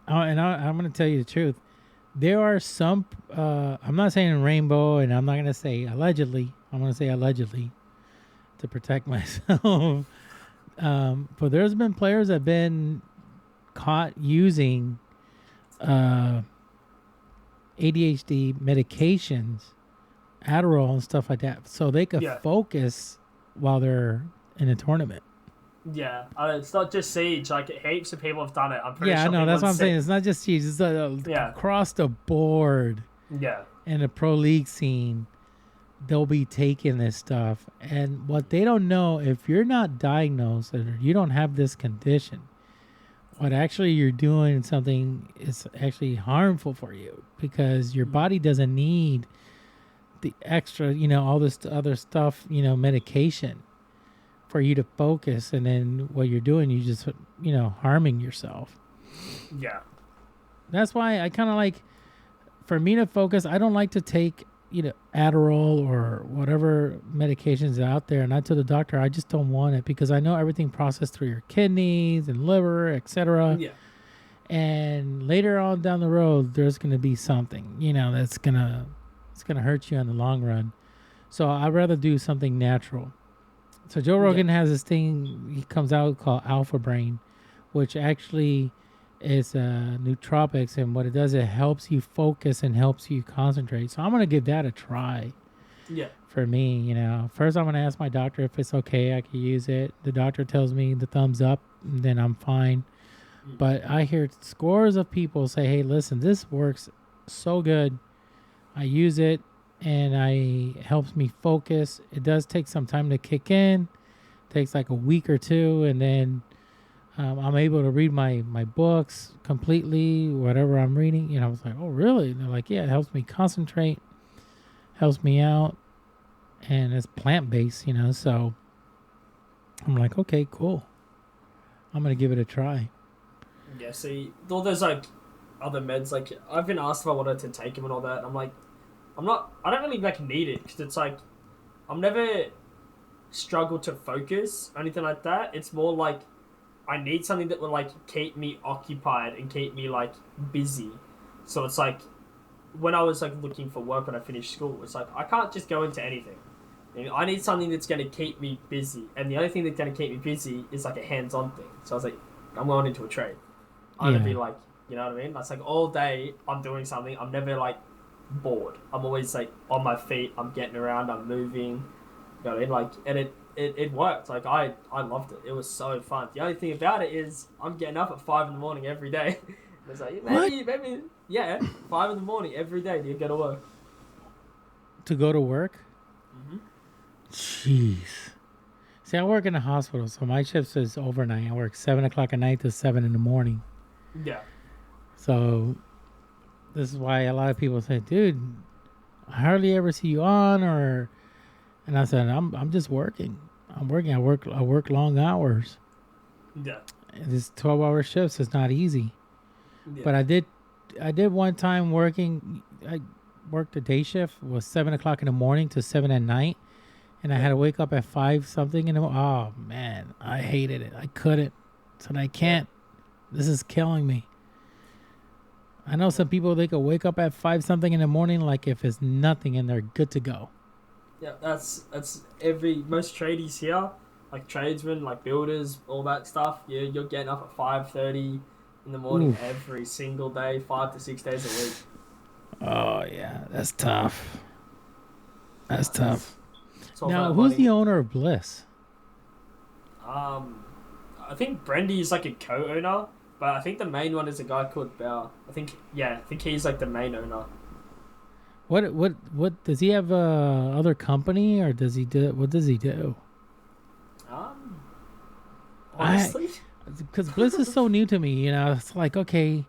Speaker 3: I'm going to tell you the truth. There are some, I'm not saying rainbow, and I'm not going to say allegedly. I'm going to say allegedly to protect myself. But there's been players that have been caught using ADHD medications, Adderall and stuff like that, so they could focus while they're in a tournament.
Speaker 4: Yeah, it's not just Siege. Like, heaps of people have done it. I'm pretty sure.
Speaker 3: Yeah, I know. That's what I'm saying. It's not just Siege. It's across the board. Yeah. In the pro league scene, they'll be taking this stuff. And what they don't know, if you're not diagnosed or you don't have this condition, what actually you're doing something is actually harmful for you, because your body doesn't need the extra, you know, all this other stuff, you know, medication for you to focus. And then what you're doing, you just, you know, harming yourself. Yeah. That's why I kind of like, for me to focus, I don't like to take, you know, Adderall or whatever medications are out there. And I told the doctor, I just don't want it, because I know everything processed through your kidneys and liver, etc. Yeah. And later on down the road, there's going to be something, you know, it's going to hurt you in the long run. So I'd rather do something natural. So Joe Rogan has this thing he comes out called Alpha Brain, which actually is nootropics, and what it does, it helps you focus and helps you concentrate. So I'm gonna give that a try.
Speaker 4: Yeah.
Speaker 3: For me, first I'm gonna ask my doctor if it's okay. I can use it. The doctor tells me the thumbs up, then I'm fine. But I hear scores of people say, "Hey, listen, this works so good. I use it, and it helps me focus. It does take some time to kick in. It takes like a week or two, and then I'm able to read my books completely, whatever I'm reading." I was like, "Oh, really?" And they're like, "Yeah, it helps me concentrate, helps me out, and it's plant-based, So I'm like, "Okay, cool. I'm gonna give it a try."
Speaker 4: Yeah, see, all those like other meds, like I've been asked if I wanted to take them and all that. And I'm like, I don't really like need it because it's like, I'm never struggle to focus or anything like that. It's more like I need something that will like keep me occupied and keep me like busy. So it's like when I was like looking for work when I finished school, it's like I can't just go into anything. I need something that's going to keep me busy, and the only thing that's going to keep me busy is like a hands-on thing. So I was like, I'm going into a trade. I'm gonna be like, you know what I mean? That's like all day I'm doing something. I'm never like bored. I'm always like on my feet. I'm getting around. I'm moving. You know what I mean? Like, and it worked. Like I loved it. It was so fun. The only thing about it is I'm getting up at 5 a.m. every day. It's like maybe 5 a.m. every day. Do you go to work?
Speaker 3: To go to work?
Speaker 4: Mm-hmm.
Speaker 3: Jeez. See, I work in a hospital, so my shift is overnight. I work 7 o'clock at night to 7 a.m.
Speaker 4: Yeah.
Speaker 3: So this is why a lot of people say, "Dude, I hardly ever see you on," and I said, I'm just working. I'm working. I work long hours.
Speaker 4: Yeah.
Speaker 3: This 12-hour shifts is not easy. Yeah. But I did one time working. I worked a day shift. It was 7 o'clock in the morning to 7 at night. And I had to wake up at 5 something in the morning. Oh man, I hated it. I couldn't. Said I can't. This is killing me. I know some people, they could wake up at 5 something in the morning like if it's nothing and they're good to go.
Speaker 4: Yeah, that's most tradies here, like tradesmen, like builders, all that stuff. Yeah, you're getting up at 5:30 in the morning every single day, 5 to 6 days a week.
Speaker 3: Oh yeah, that's tough. That's tough. Now, who's the owner of Bliss?
Speaker 4: I think Brendy is like a co-owner, but I think the main one is a guy called Bell. I think he's like the main owner.
Speaker 3: What does he have other company, or does he do? What does he do?
Speaker 4: Honestly,
Speaker 3: because Bliss is so new to me. It's like, okay,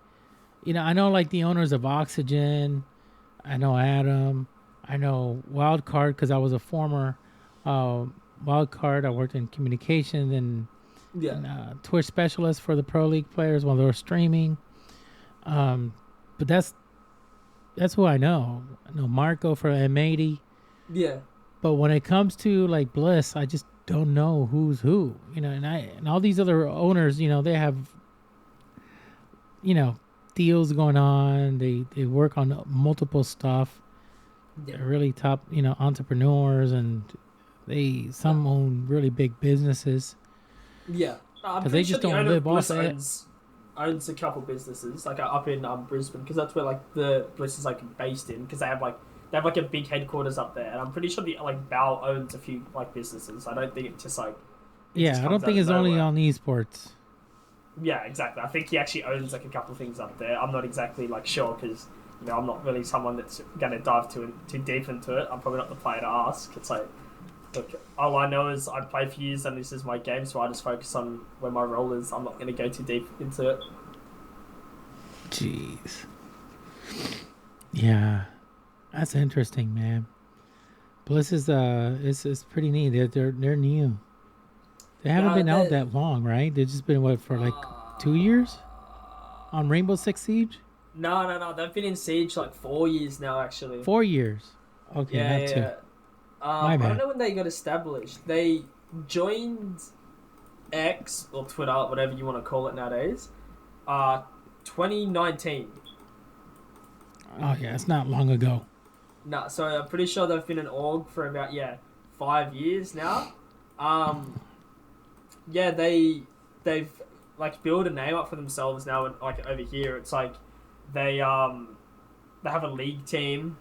Speaker 3: I know like the owners of Oxygen, I know Adam, I know Wildcard because I was a former Wildcard. I worked in communication and Twitch specialist for the Pro League players while they were streaming. But that's who I know. I know Marco for M80.
Speaker 4: Yeah.
Speaker 3: But when it comes to like Bliss, I just don't know who's who. And all these other owners, they have deals going on. They work on multiple stuff. They're really top, entrepreneurs, and some own really big businesses.
Speaker 4: Yeah,
Speaker 3: because they just don't live off it.
Speaker 4: Owns a couple businesses like up in Brisbane, because that's where like the Bliss is like based in, because they have like a big headquarters up there, and I'm pretty sure the like Bal owns a few like businesses. I don't think it's just like
Speaker 3: I don't think it's only on esports.
Speaker 4: Yeah, exactly. I think he actually owns like a couple of things up there. I'm not exactly like sure because I'm not really someone that's gonna dive too deep into it. I'm probably not the player to ask. It's like, look, all I know is I play for years and this is my game, so I just focus on where my role is. I'm not going to go too deep into it.
Speaker 3: Jeez. Yeah. That's interesting, man. Bliss is pretty neat. They're new. They haven't been out that long, right? They've just been for like 2 years on Rainbow Six Siege?
Speaker 4: No. They've been in Siege like 4 years now, actually.
Speaker 3: 4 years. Okay, not 2.
Speaker 4: I don't know when they got established. They joined X or Twitter, whatever you want to call it nowadays, 2019.
Speaker 3: Oh yeah, it's not long ago.
Speaker 4: No, so I'm pretty sure they've been an org for about 5 years now. Yeah, they've like built a name up for themselves now. And like over here, it's like they have a league team,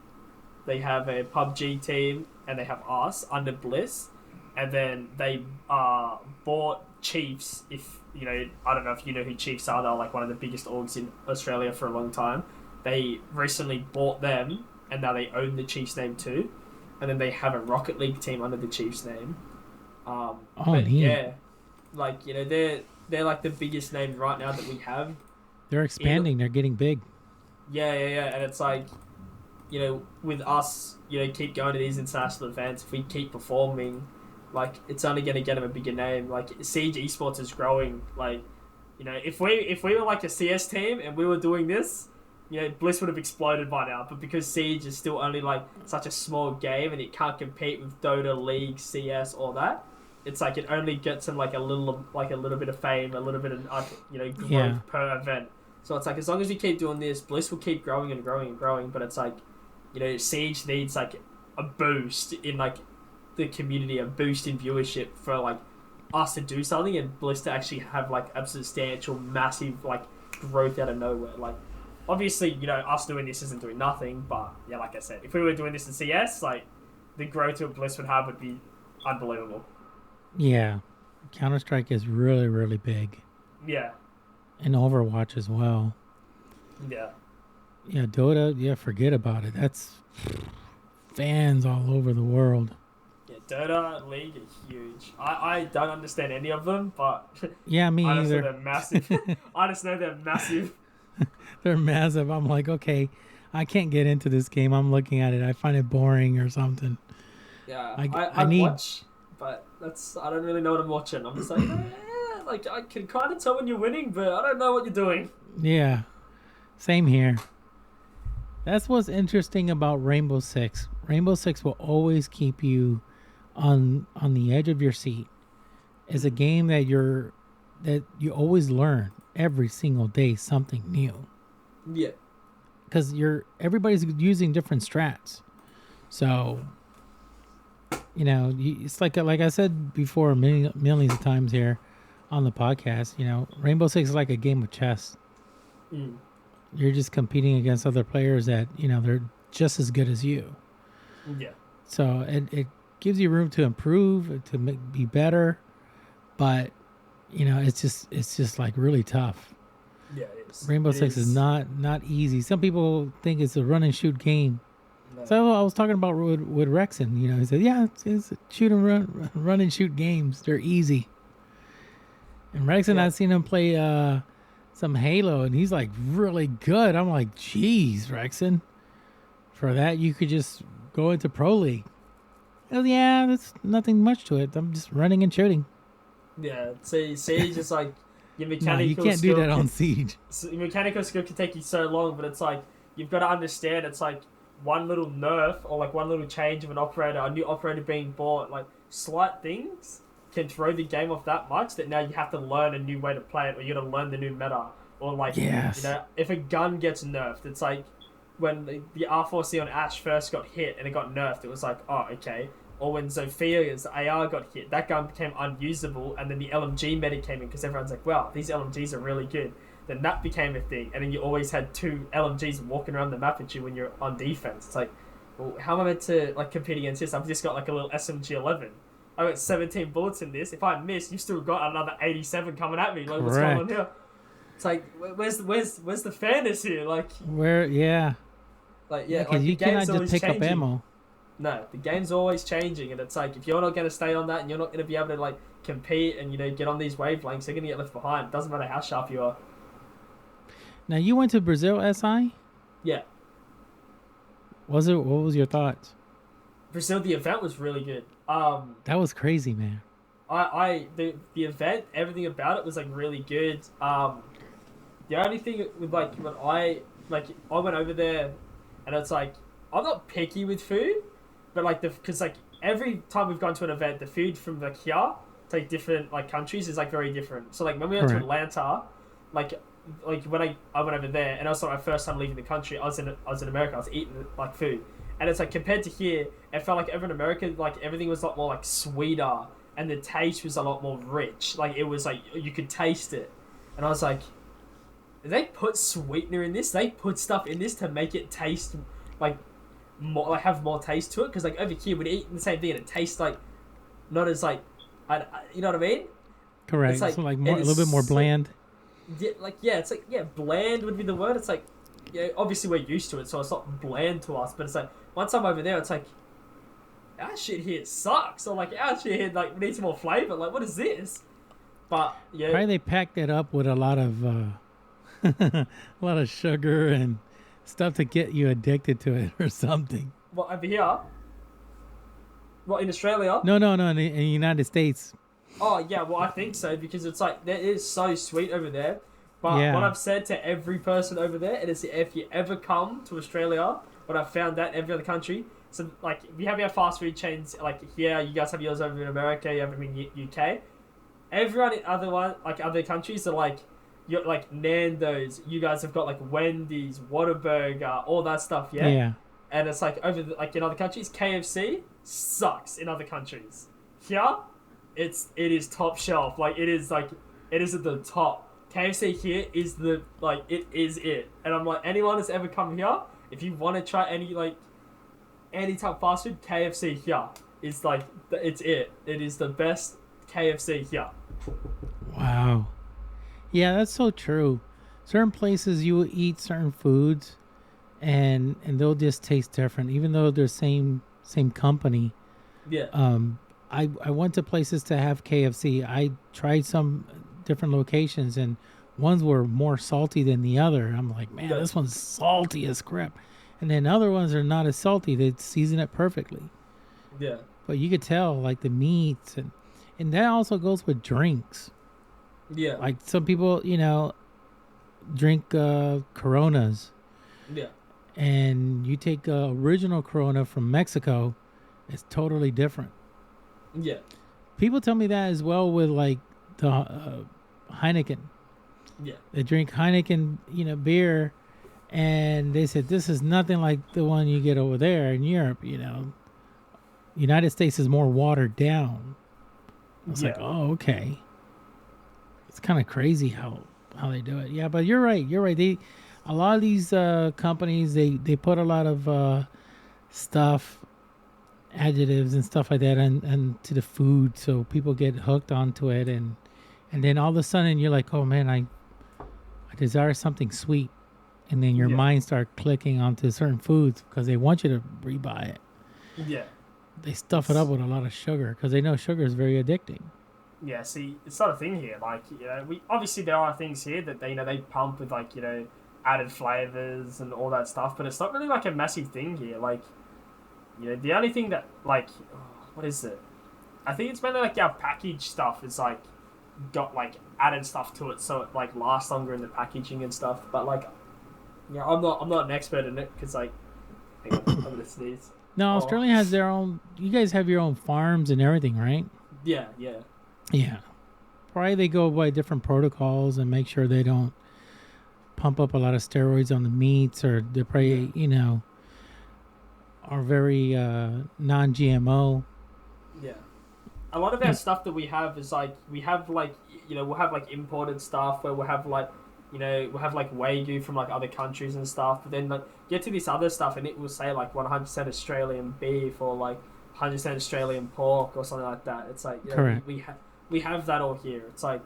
Speaker 4: they have a PUBG team, and they have us under Bliss, and then they bought Chiefs. If you know, I don't know if you know who Chiefs are. They're like one of the biggest orgs in Australia for a long time. They recently bought them, and now they own the Chiefs name too. And then they have a Rocket League team under the Chiefs name. Yeah, like you know, they're like the biggest name right now that we have.
Speaker 3: They're expanding. They're getting big.
Speaker 4: Yeah, and it's like, you know, with us, you know, keep going to these international events. If we keep performing, like it's only going to get them a bigger name. Like Siege Esports is growing. Like, you know, if we were like a CS team and we were doing this, you know, Bliss would have exploded by now. But because Siege is still only like such a small game and it can't compete with Dota, League, CS, all that, it's like it only gets them like a little bit of fame, a little bit of growth per event. So it's like as long as we keep doing this, Bliss will keep growing and growing and growing. But it's like, you know, Siege needs like a boost in like the community, a boost in viewership for like us to do something, and Bliss to actually have like a substantial, massive like growth out of nowhere. Like obviously, you know, us doing this isn't doing nothing, but yeah, like I said, if we were doing this in CS, like the growth that Bliss would have would be unbelievable.
Speaker 3: Yeah, Counter-Strike is really, really big.
Speaker 4: Yeah.
Speaker 3: And Overwatch as well.
Speaker 4: Yeah.
Speaker 3: Yeah, Dota, yeah, forget about it. That's fans all over the world.
Speaker 4: Yeah, Dota, League are huge. I don't understand any of them, but
Speaker 3: yeah, me
Speaker 4: I
Speaker 3: either.
Speaker 4: They're massive. I just know they're massive.
Speaker 3: They're massive. I'm like, okay, I can't get into this game. I'm looking at it. I find it boring or something.
Speaker 4: Yeah, I need... watch, but I don't really know what I'm watching. I'm just like, like I can kind of tell when you're winning, but I don't know what you're doing.
Speaker 3: Yeah, same here. That's what's interesting about Rainbow Six. Rainbow Six will always keep you on the edge of your seat. It's a game that you always learn every single day something new.
Speaker 4: Yeah.
Speaker 3: Because everybody's using different strats. So, you know, it's like I said before millions of times here on the podcast, you know, Rainbow Six is like a game of chess. You're just competing against other players that, you know, they're just as good as you.
Speaker 4: Yeah.
Speaker 3: So it gives you room to improve, to be better, but you know, it's just like really tough.
Speaker 4: Yeah, it is.
Speaker 3: Rainbow Six is not easy. Some people think it's a run and shoot game. No. So I was talking about with Rexon, you know, he said, yeah, it's shoot and run and shoot games. They're easy. And Rexon, I've seen him play some Halo, and he's like really good. I'm like, geez, Rexon, for that you could just go into Pro League. Oh yeah, that's nothing much to it. I'm just running and shooting.
Speaker 4: Yeah, see, Siege is like your mechanical.
Speaker 3: No, you can't do that on Siege.
Speaker 4: Your mechanical skill can take you so long, but it's like you've got to understand. It's like one little nerf or like one little change of an operator, a new operator being bought, like slight things can throw the game off that much that now you have to learn a new way to play it, or you got to learn the new meta, or like you know, if a gun gets nerfed, it's like when the R4C on Ash first got hit and it got nerfed, it was like, oh, okay. Or when Zophia's AR got hit, that gun became unusable, and then the LMG meta came in because everyone's like, wow, these LMGs are really good. Then that became a thing, and then you always had two LMGs walking around the map at you when you're on defense. It's like, well, how am I meant to like compete against this? I've just got like a little SMG-11. I got 17 bullets in this. If I miss, you've still got another 87 coming at me. Like, what's going on here? It's like, where's the fairness here? Like,
Speaker 3: yeah.
Speaker 4: Like, yeah,
Speaker 3: because you cannot just pick up ammo.
Speaker 4: No, the game's always changing, and it's like if you're not going to stay on that and you're not going to be able to like compete and, you know, get on these wavelengths, you're going to get left behind. It doesn't matter how sharp you are.
Speaker 3: Now, you went to Brazil SI?
Speaker 4: Yeah.
Speaker 3: What was your thoughts?
Speaker 4: Brazil, the event was really good.
Speaker 3: That was crazy, man.
Speaker 4: The event, everything about it was like really good. The only thing with like when I went over there, and it's like I'm not picky with food, but like because like every time we've gone to an event, the food from like here to like different like countries is like very different. So like when we went to Atlanta, like when I went over there, and also my first time leaving the country, I was in America, I was eating like food, and it's like compared to here, it felt like over in America, like everything was a lot more like sweeter and the taste was a lot more rich. Like, it was like, you could taste it. And I was like, they put sweetener in this? They put stuff in this to make it taste, like, more, like, have more taste to it? Because, like, over here, we'd eat the same thing and it tastes, like, not as, like, you know what I mean?
Speaker 3: Correct.
Speaker 4: It's like,
Speaker 3: so like more, a little bit more bland.
Speaker 4: Yeah, it's like, yeah, bland would be the word. It's like, yeah, obviously we're used to it, so it's not bland to us, but it's like, once I'm over there, it's like, our shit here sucks. Or like, our shit here, like, needs more flavor. Like, what is this? But, yeah.
Speaker 3: Probably they packed it up with a lot of, a lot of sugar and stuff to get you addicted to it or something.
Speaker 4: What, over here? What, in Australia?
Speaker 3: No, in the United States.
Speaker 4: Oh, yeah, well, I think so, because it's like, it is so sweet over there. But
Speaker 3: Yeah.
Speaker 4: what I've said to every person over there, it is, if you ever come to Australia, what I've found that every other country, so, like, we have our fast food chains, like, here, you guys have yours over in America, you have them in UK. Everyone in other countries are like, you're like Nando's, you guys have got, like, Wendy's, Whataburger, all that stuff, yeah?
Speaker 3: Yeah.
Speaker 4: And it's like, like, in other countries, KFC sucks in other countries. Here, it is top shelf. Like, it is at the top. KFC here is it is it. And I'm like, anyone that's ever come here, if you want to try any type of fast food, KFC here is like, it's it. It is the best KFC here.
Speaker 3: Wow. Yeah, that's so true. Certain places you will eat certain foods and they'll just taste different, even though they're same company.
Speaker 4: Yeah.
Speaker 3: I went to places to have KFC. I tried some different locations and ones were more salty than the other. I'm like, man, this one's salty as crap. And then other ones are not as salty. They season it perfectly.
Speaker 4: Yeah.
Speaker 3: But you could tell, like, the meats and that also goes with drinks.
Speaker 4: Yeah.
Speaker 3: Like, some people, drink Coronas.
Speaker 4: Yeah.
Speaker 3: And you take original Corona from Mexico, it's totally different.
Speaker 4: Yeah.
Speaker 3: People tell me that as well with, like, the Heineken.
Speaker 4: Yeah.
Speaker 3: They drink Heineken, beer, and they said this is nothing like the one you get over there in Europe. United States is more watered down. I was like, oh, okay. It's kind of crazy how they do it. Yeah, but you're right. A lot of these companies, they put a lot of stuff, adjectives and stuff like that and to the food, so people get hooked onto it, and then all of a sudden you're like, oh man, I desire something sweet, and then your mind start clicking onto certain foods because they want you to rebuy it.
Speaker 4: Yeah.
Speaker 3: They stuff it up with a lot of sugar because they know sugar is very addicting.
Speaker 4: Yeah, see, it's not a thing here. Like, we obviously there are things here that they pump with, like, added flavors and all that stuff, but it's not really like a massive thing here. Like, the only thing that, like, what is it? I think it's mainly like our package stuff is like got like added stuff to it, so it like lasts longer in the packaging and stuff. But like, I'm not an expert in it because like, hang on, I'm gonna sneeze.
Speaker 3: No, Australia has their own. You guys have your own farms and everything, right?
Speaker 4: Yeah.
Speaker 3: Yeah. Probably they go by different protocols and make sure they don't pump up a lot of steroids on the meats, or they probably, are very non-GMO.
Speaker 4: Yeah. A lot of our stuff that we have is like, we'll have like imported stuff where we'll have like Wagyu from like other countries and stuff, but then like get to this other stuff and it will say like 100% Australian beef or like 100% Australian pork or something like that. It's like,
Speaker 3: correct.
Speaker 4: We have that all here. It's like,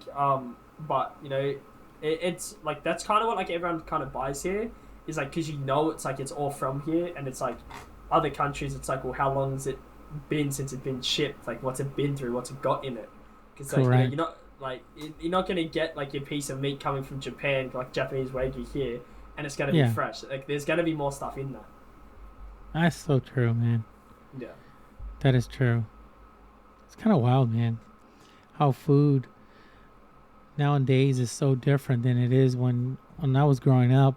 Speaker 4: but it's like, that's kind of what like everyone kind of buys here, is like, because it's like it's all from here, and it's like other countries, it's like, well, how long has it been since it's been shipped? Like, what's it been through? What's it got in it? Because like, you're not like, you're not gonna get like your piece of meat coming from Japan, like Japanese Wagyu here, and it's gonna be fresh. Like, there's gonna be more stuff in that.
Speaker 3: That's so true, man.
Speaker 4: Yeah,
Speaker 3: that is true. It's kind of wild, man, how food nowadays is so different than it is when I was growing up.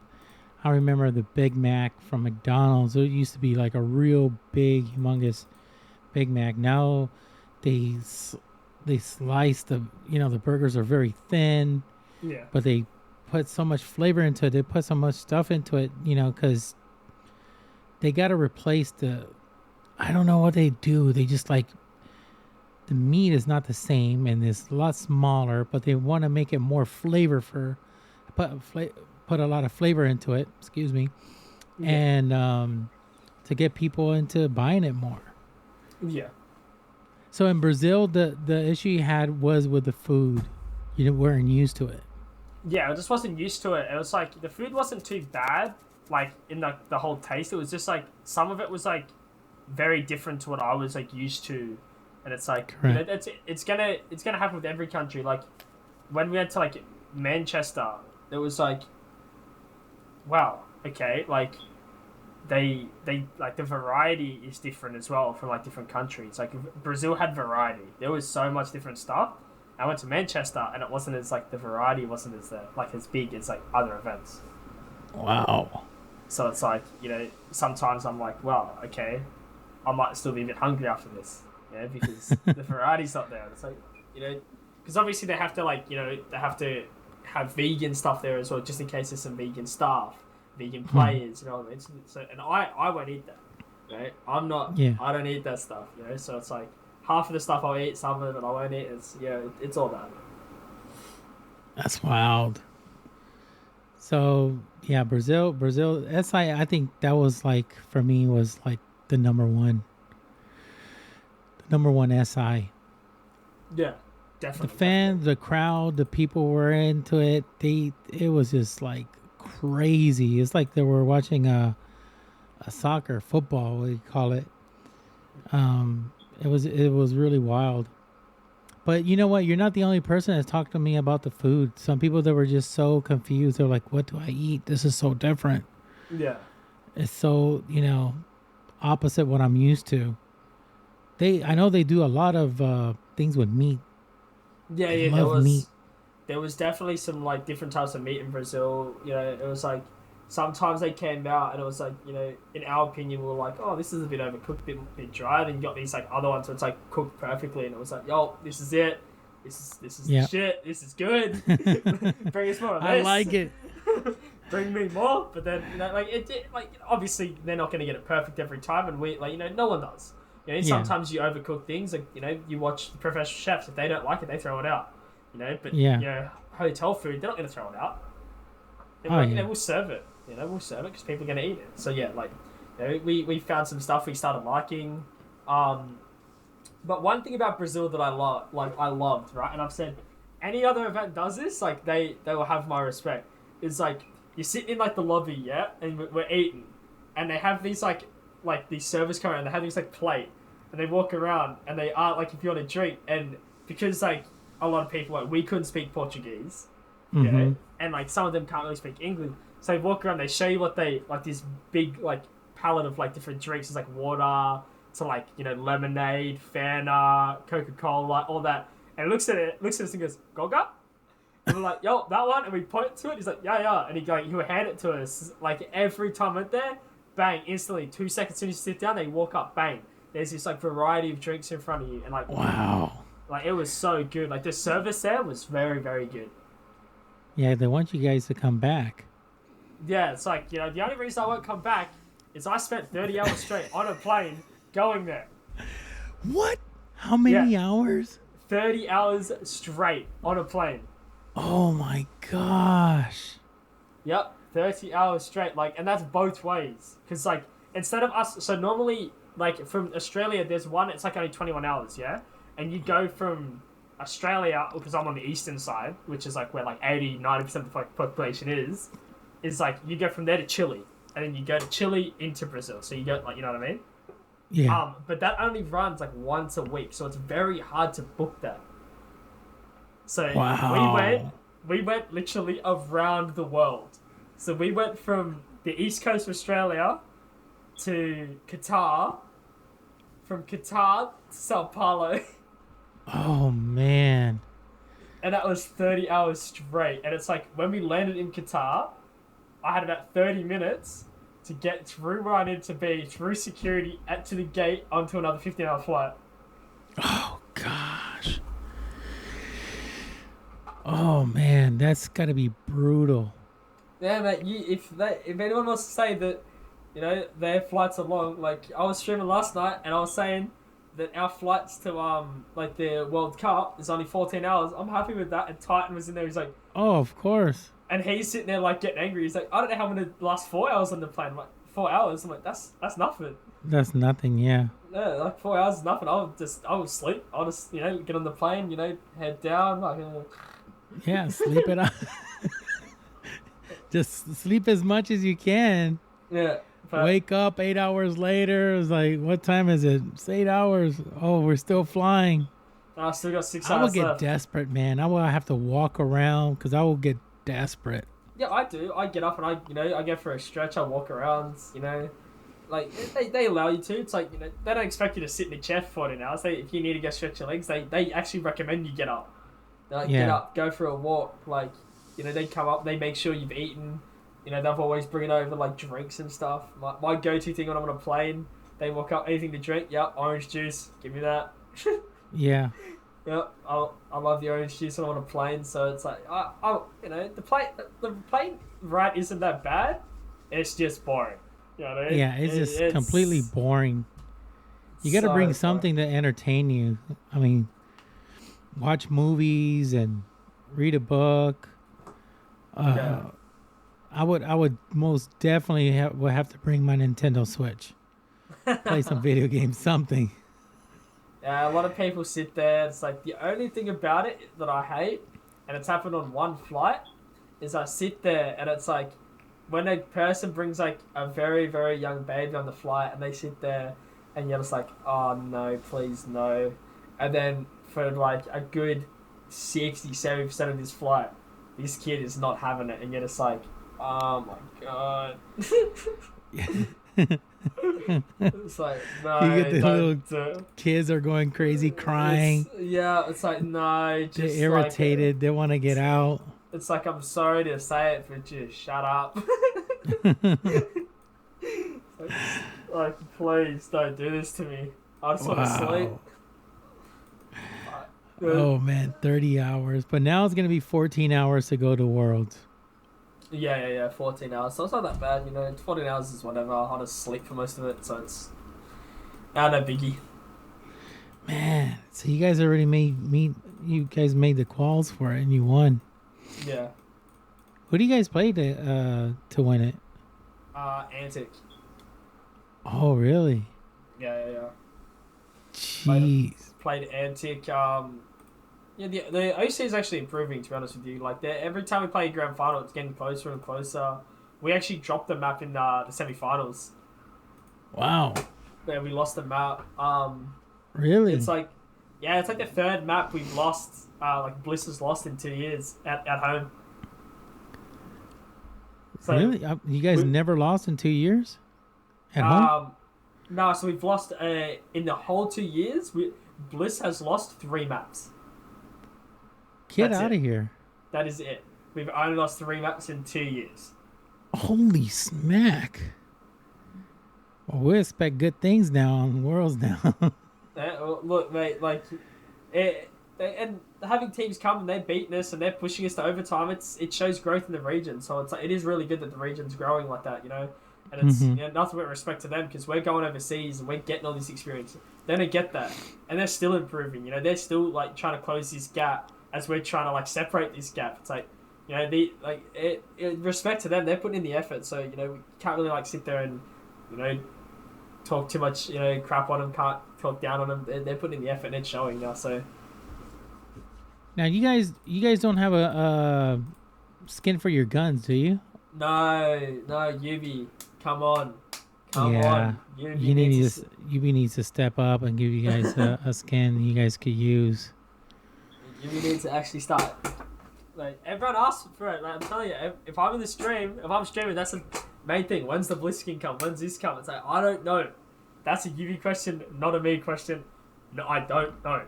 Speaker 3: I remember the Big Mac from McDonald's. It used to be like a real big, humongous Big Mac. Now they slice the burgers are very thin.
Speaker 4: Yeah.
Speaker 3: But they put so much flavor into it. They put so much stuff into it, because they got to replace I don't know what they do. They just like the meat is not the same and it's a lot smaller, but they want to make it more put a lot of flavor into it. Excuse me, and to get people into buying it more.
Speaker 4: Yeah.
Speaker 3: So in Brazil, the issue you had was with the food. You weren't used to it.
Speaker 4: Yeah, I just wasn't used to it. It was like the food wasn't too bad, like in the whole taste. It was just like some of it was like very different to what I was like used to, and it's like it's gonna happen with every country. Like when we went to like Manchester, it was like, wow, okay, like they like the variety is different as well from like different countries. Like Brazil had variety. There was so much different stuff. I went to Manchester and it wasn't as like the variety wasn't as as big as like other events.
Speaker 3: Wow.
Speaker 4: So it's like, sometimes I'm like, well, okay, I might still be a bit hungry after this, because the variety's not there. It's like, because obviously they have to they have to have vegan stuff there as well, just in case there's some vegan staff, vegan players, you know what I mean? So, and I won't eat that, right? I'm not, I don't eat that stuff, so it's like, half of the stuff I'll eat, some of it I won't eat. It's all that.
Speaker 3: That's wild. So yeah, Brazil, SI, I think that was like, for me, was like the number one SI.
Speaker 4: Yeah, definitely.
Speaker 3: The crowd, the people were into it. It was just like crazy. It's like they were watching a soccer, football, we call it. It was really wild. But you know what? You're not the only person that's talked to me about the food. Some people that were just so confused. They're like, what do I eat? This is so different. Yeah. It's so, opposite what I'm used to. I know they do a lot of things with meat.
Speaker 4: Yeah, there was definitely some like different types of meat in Brazil. It was like sometimes they came out and it was like, in our opinion, we were like, oh, this is a bit overcooked, a bit dry. Then you got these like other ones where it's like cooked perfectly, and it was like, yo, this is it. This is the shit. This is good. Bring us more of this.
Speaker 3: I like it.
Speaker 4: Bring me more. But then, obviously they're not going to get it perfect every time, and we no one does. Sometimes you overcook things. Like you watch the professional chefs. If they don't like it, they throw it out. But hotel food, they're not going to throw it out. We'll serve it. We'll serve it because people are going to eat it. So we found some stuff we started liking. But one thing about Brazil that I loved, right? And I've said any other event does this, like they will have my respect. Is like you're sitting in like the lobby, and we're eating, and they have these like these servers come around. And they have these like plate, and they walk around, and they are like if you want to drink, and because like a lot of people we couldn't speak Portuguese.
Speaker 3: Mm-hmm.
Speaker 4: And like some of them can't really speak English, so they walk around. They show you what they like. This big like palette of like different drinks. It's like water to like lemonade, Fanta, Coca-Cola, all that. And looks at us and goes, "Goga," and we're like, "Yo, that one." And we point to it. He's like, "Yeah." And he would hand it to us. Like every time I went there, bang, instantly. 2 seconds as soon as you sit down, they walk up, bang. There's this like variety of drinks in front of you, and like
Speaker 3: wow,
Speaker 4: like it was so good. Like the service there was very, very good.
Speaker 3: Yeah, they want you guys to come back.
Speaker 4: Yeah, it's like, the only reason I won't come back is I spent 30 hours straight on a plane going there.
Speaker 3: What? How many hours?
Speaker 4: 30 hours straight on a plane.
Speaker 3: Oh my gosh.
Speaker 4: Yep, 30 hours straight. Like, and that's both ways. Because, like, instead of us... So normally, like, from Australia, there's one, it's like only 21 hours, yeah? And you go from... Australia, because I'm on the eastern side, which is like where like 80-90% of the population is like you go from there to Chile, and then you go to Chile into Brazil. So you go like, you know what I mean?
Speaker 3: Yeah.
Speaker 4: But that only runs like once a week, so it's very hard to book that. So we went literally around the world. So we went from the east coast of Australia to Qatar, from Qatar to Sao Paulo.
Speaker 3: Oh man.
Speaker 4: And that was 30 hours straight. And it's like when we landed in Qatar, I had about 30 minutes to get through where I needed to be, through security, to the gate, onto another 15-hour flight.
Speaker 3: Oh gosh. Oh man, that's gotta be brutal.
Speaker 4: Yeah, mate. If anyone wants to say that, their flights are long, like I was streaming last night and I was saying, that our flights to like the World Cup is only 14 hours. I'm happy with that. And Titan was in there. He's like,
Speaker 3: oh, of course.
Speaker 4: and he's sitting there like getting angry. He's like, I don't know how I'm gonna last 4 hours on the plane. I'm like, 4 hours. I'm like, that's nothing.
Speaker 3: That's nothing. Yeah.
Speaker 4: Yeah, like 4 hours is nothing. I would sleep. I'll just get on the plane. Head down. Like,
Speaker 3: Yeah, sleep it off. Just sleep as much as you can.
Speaker 4: yeah. But,
Speaker 3: Wake up 8 hours later. It's like, what time is it? It's 8 hours. Oh, we're still flying.
Speaker 4: I still got 6
Speaker 3: I will
Speaker 4: hours
Speaker 3: get
Speaker 4: left.
Speaker 3: desperate, man. I will have to walk around because I will get desperate.
Speaker 4: Yeah, I do. I get up and I go for a stretch. I walk around. Like they allow you to. It's like they don't expect you to sit in a chair for 14 hours. If you need to go stretch your legs, they actually recommend you get up. They're like, get up, go for a walk. Like they come up, they make sure you've eaten. They've always bringing over like drinks and stuff. My go-to thing when I'm on a plane, they walk up, anything to drink. Yep, orange juice. Give me that.
Speaker 3: Yeah.
Speaker 4: Yep, I love the orange juice when I'm on a plane. So it's like the plane ride isn't that bad. It's just boring. You know what I mean?
Speaker 3: Yeah, it's completely boring. You got to bring something to entertain you. I mean, watch movies and read a book.
Speaker 4: Yeah.
Speaker 3: I would most definitely have to bring my Nintendo Switch. Play some video games, something.
Speaker 4: Yeah, a lot of people sit there. It's like the only thing about it that I hate, and it's happened on one flight, is I sit there and it's like when a person brings like a very, very young baby on the flight and they sit there and you're just like, oh no, please no. And then for like a good 60-70% of this flight, this kid is not having it and you're just like, oh my god. It's like, no,
Speaker 3: You get the
Speaker 4: don't
Speaker 3: little kids are going crazy, crying.
Speaker 4: It's like, no, just
Speaker 3: They're irritated. They want to get out.
Speaker 4: It's like, I'm sorry to say it, but just shut up. like, please don't do this to me. I just want to sleep.
Speaker 3: Oh man, 30 hours. But now it's going to be 14 hours to go to Worlds.
Speaker 4: Yeah, 14 hours. So it's not that bad, 14 hours is whatever. I'll just sleep for most of it, so it's no biggie.
Speaker 3: Man, so you guys already made the quals for it and you won.
Speaker 4: Yeah.
Speaker 3: Who do you guys play to win it?
Speaker 4: Antic.
Speaker 3: Oh, really?
Speaker 4: Yeah.
Speaker 3: Jeez.
Speaker 4: Played Antic. The OC is actually improving, to be honest with you. Like, every time we play a grand final, it's getting closer and closer. We actually dropped the map in the semi-finals.
Speaker 3: Wow.
Speaker 4: Yeah, we lost the map.
Speaker 3: Really?
Speaker 4: It's like the third map we've lost. Like Bliss has lost in 2 years at home. So,
Speaker 3: really? You guys never lost in 2 years? At home?
Speaker 4: No, so we've lost in the whole 2 years. Bliss has lost 3 maps.
Speaker 3: Get out of here.
Speaker 4: That is it. We've only lost 3 maps in 2 years.
Speaker 3: Holy smack. Well, we expect good things now on Worlds now.
Speaker 4: Look, mate, like, and having teams come and they're beating us and they're pushing us to overtime, it shows growth in the region. So it's like, it is really good that the region's growing like that, And it's nothing but respect to them because we're going overseas and we're getting all this experience. They don't get that, and they're still improving. They're still like trying to close this gap as we're trying to like separate this gap. It's like, respect to them. They're putting in the effort. So we can't really like sit there and talk too much crap on them. Can't talk down on them. They're putting in the effort and it's showing now. So
Speaker 3: now you guys don't have a skin for your guns, do you?
Speaker 4: No, Yubi. Come on.
Speaker 3: Yubi needs to step up and give you guys a skin you guys could use.
Speaker 4: Yubi needs to actually start. Like, everyone asks for it. Like, I'm telling you, if I'm in the stream, if I'm streaming, that's the main thing. When's the Bliss skin come? When's this come? It's like, I don't know. That's a Yubi question, not a me question. No, I don't know.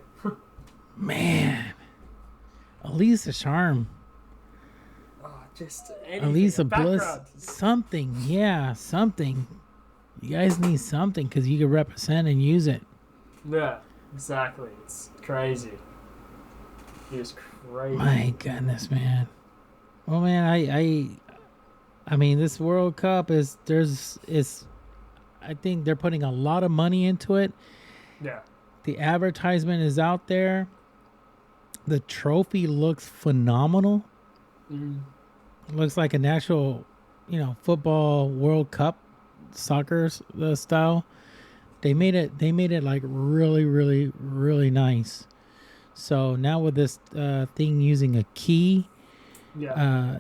Speaker 3: Man. At least a charm.
Speaker 4: Just anything.
Speaker 3: At least a Bliss. Something. Yeah, something. You guys need something because you can represent and use it.
Speaker 4: Yeah, exactly. It's crazy. It's crazy.
Speaker 3: My goodness, man. Well, man, I mean, this World Cup I think they're putting a lot of money into it.
Speaker 4: Yeah.
Speaker 3: the advertisement is out there. The trophy looks phenomenal. Looks like an actual, football World Cup soccer style. They made it like really, really, really nice. So now with this thing using a key,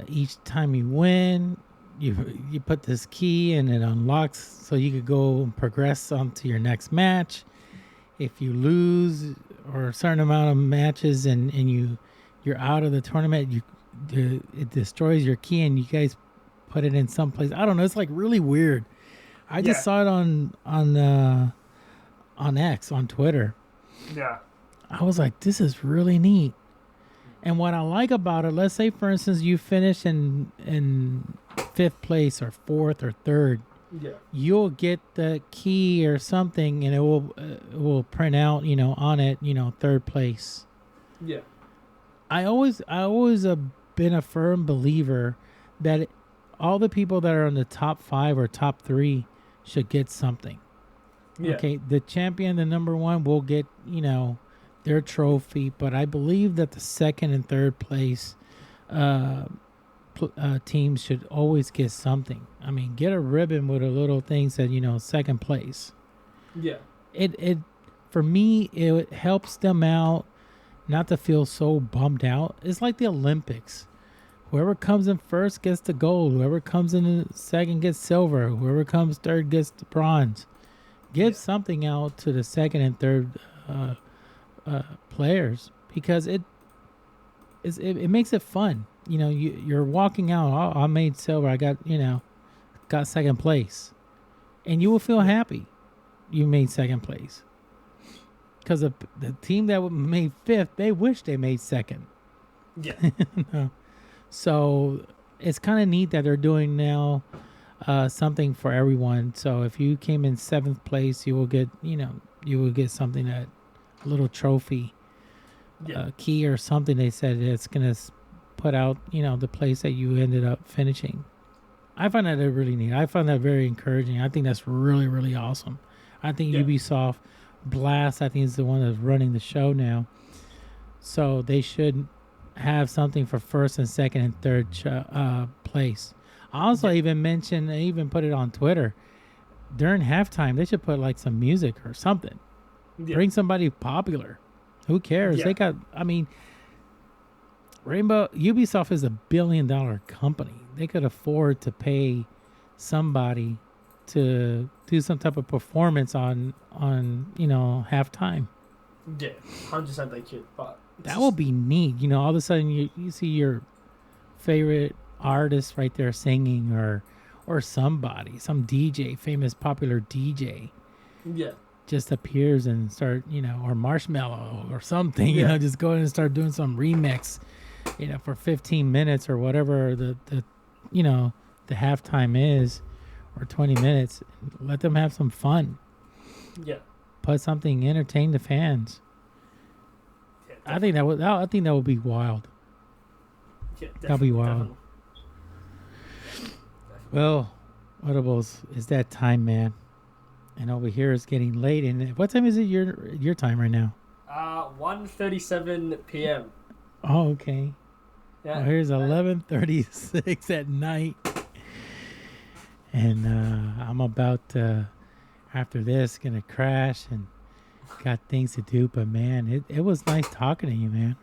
Speaker 3: each time you win, you put this key and it unlocks so you could go and progress onto your next match. If you lose or a certain amount of matches and you're out of the tournament, it destroys your key and you guys put it in some place. I don't know. It's like really weird. I just saw it on X, on Twitter.
Speaker 4: Yeah.
Speaker 3: I was like, this is really neat. And what I like about it, let's say for instance you finish in 5th place or 4th or 3rd.
Speaker 4: Yeah.
Speaker 3: You'll get the key or something and it will print out, on it, 3rd place.
Speaker 4: Yeah.
Speaker 3: I always been a firm believer that all the people that are in the top 5 or top 3 should get something. Yeah. Okay, the champion, the number 1, will get, their trophy, but I believe that the 2nd and 3rd place teams should always get something. I mean, get a ribbon with a little thing said, 2nd place.
Speaker 4: Yeah.
Speaker 3: It for me, it helps them out not to feel so bummed out. It's like the Olympics. Whoever comes in first gets the gold. Whoever comes in second gets silver. Whoever comes third gets the bronze. Give something out to the 2nd and 3rd players because it makes it fun. You're walking out. Oh, I made silver. I got 2nd place, and you will feel happy. You made 2nd place because the team that made 5th, they wish they made 2nd.
Speaker 4: Yeah.
Speaker 3: So it's kind of neat that they're doing now something for everyone. So if you came in 7th place, you will get something, that a little trophy, key or something. They said it's gonna put out the place that you ended up finishing. I find that really neat. I find that very encouraging. I think that's really, really awesome. I think Ubisoft Blast, I think, is the one that's running the show now. So they should have something for 1st and 2nd and 3rd place. I also even put it on Twitter. During halftime, they should put like some music or something. Yeah. Bring somebody popular. Who cares? They got, Ubisoft is $1 billion company. They could afford to pay somebody to do some type of performance on halftime.
Speaker 4: Yeah, 100% they could. But
Speaker 3: that will be neat. All of a sudden you see your favorite artist right there singing, or somebody, some DJ, famous popular DJ.
Speaker 4: Yeah.
Speaker 3: Just appears and start, or Marshmello or something, just go in and start doing some remix, for 15 minutes or whatever the halftime is, or 20 minutes. Let them have some fun.
Speaker 4: Yeah.
Speaker 3: Put something, entertain the fans. Yeah, I think that would be wild.
Speaker 4: Yeah,
Speaker 3: that'll be wild. Definitely. Well, Wettables, it's that time, man. And over here it's getting late. And what time is it your time right now?
Speaker 4: 1:37 p.m.
Speaker 3: Oh, okay. Yeah. Well, here's 11:36 at night. And I'm about after this gonna crash and got things to do. But man, it was nice talking to you, man.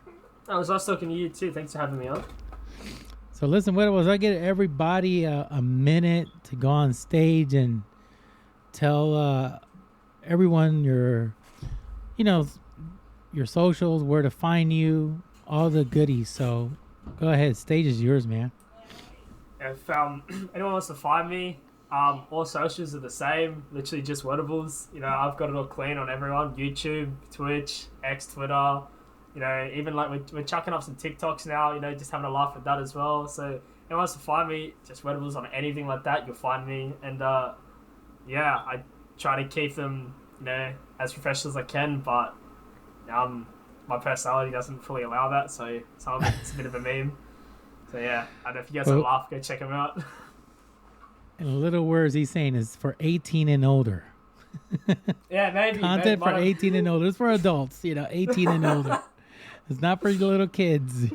Speaker 4: I was nice talking to you too. Thanks for having me on.
Speaker 3: So listen, Wettables, I get everybody a minute to go on stage and tell everyone your socials, where to find you, all the goodies. So go ahead, stage is yours, man.
Speaker 4: If anyone wants to find me, all socials are the same, literally just Wettables. I've got it all clean on everyone: YouTube, Twitch, X, Twitter. Even like we're chucking up some TikToks now, just having a laugh at that as well. So anyone wants to find me, just Wettables on anything like that, you'll find me. And I try to keep them, as professional as I can, but my personality doesn't fully allow that, so it's a bit of a meme. So yeah, and if you guys want to laugh, go check them out.
Speaker 3: In little words, he's saying is for 18 and older.
Speaker 4: Yeah, maybe.
Speaker 3: Content for
Speaker 4: maybe
Speaker 3: 18 and older. It's for adults, 18 and older. It's not for little kids.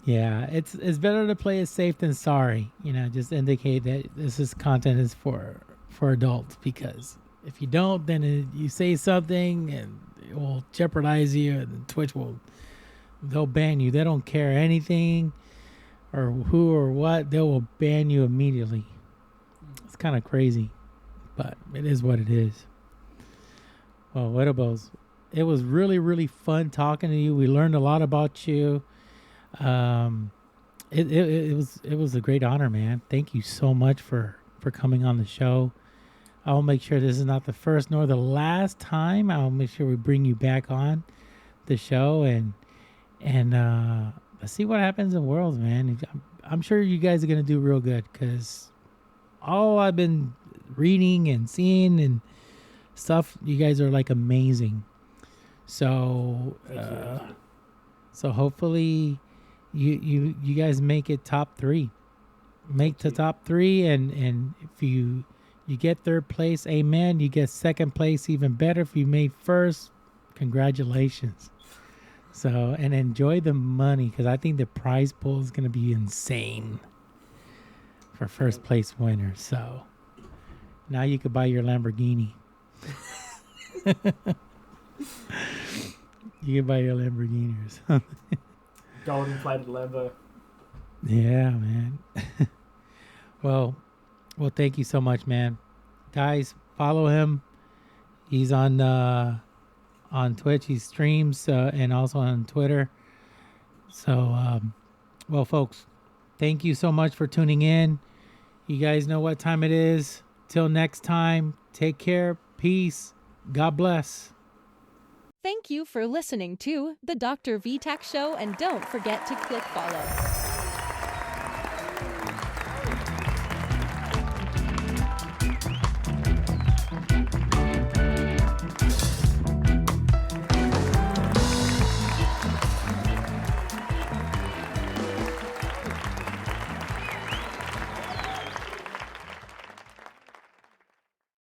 Speaker 3: Yeah, it's better to play it safe than sorry. Just indicate that content is for adults, because if you don't, then you say something and it will jeopardize you, and Twitch they'll ban you. They don't care anything or who or what. They will ban you immediately. It's kind of crazy, but it is what it is. Well, Wettables, it was really, really fun talking to you. We learned a lot about you. It was a great honor, man. Thank you so much for coming on the show. I'll make sure this is not the first nor the last time. I'll make sure we bring you back on the show and let's see what happens in Worlds, man. I'm sure you guys are gonna do real good, because all I've been reading and seeing and stuff, you guys are like amazing. So so hopefully you guys make it top 3. Make the top 3, and if you get third place, amen. You get second place, even better. If you made first, congratulations. So, and enjoy the money, because I think the prize pool is going to be insane for first place winners. So now you could buy your Lamborghini. You can buy your Lamborghini or something.
Speaker 4: golden plated Lambo.
Speaker 3: Yeah, man. Well, thank you so much, man. Guys, follow him. He's on Twitch. He streams and also on Twitter. So, well, folks, thank you so much for tuning in. You guys know what time it is. Till next time, take care. Peace. God bless.
Speaker 5: Thank you for listening to the Dr. VTach Show, and don't forget to click follow.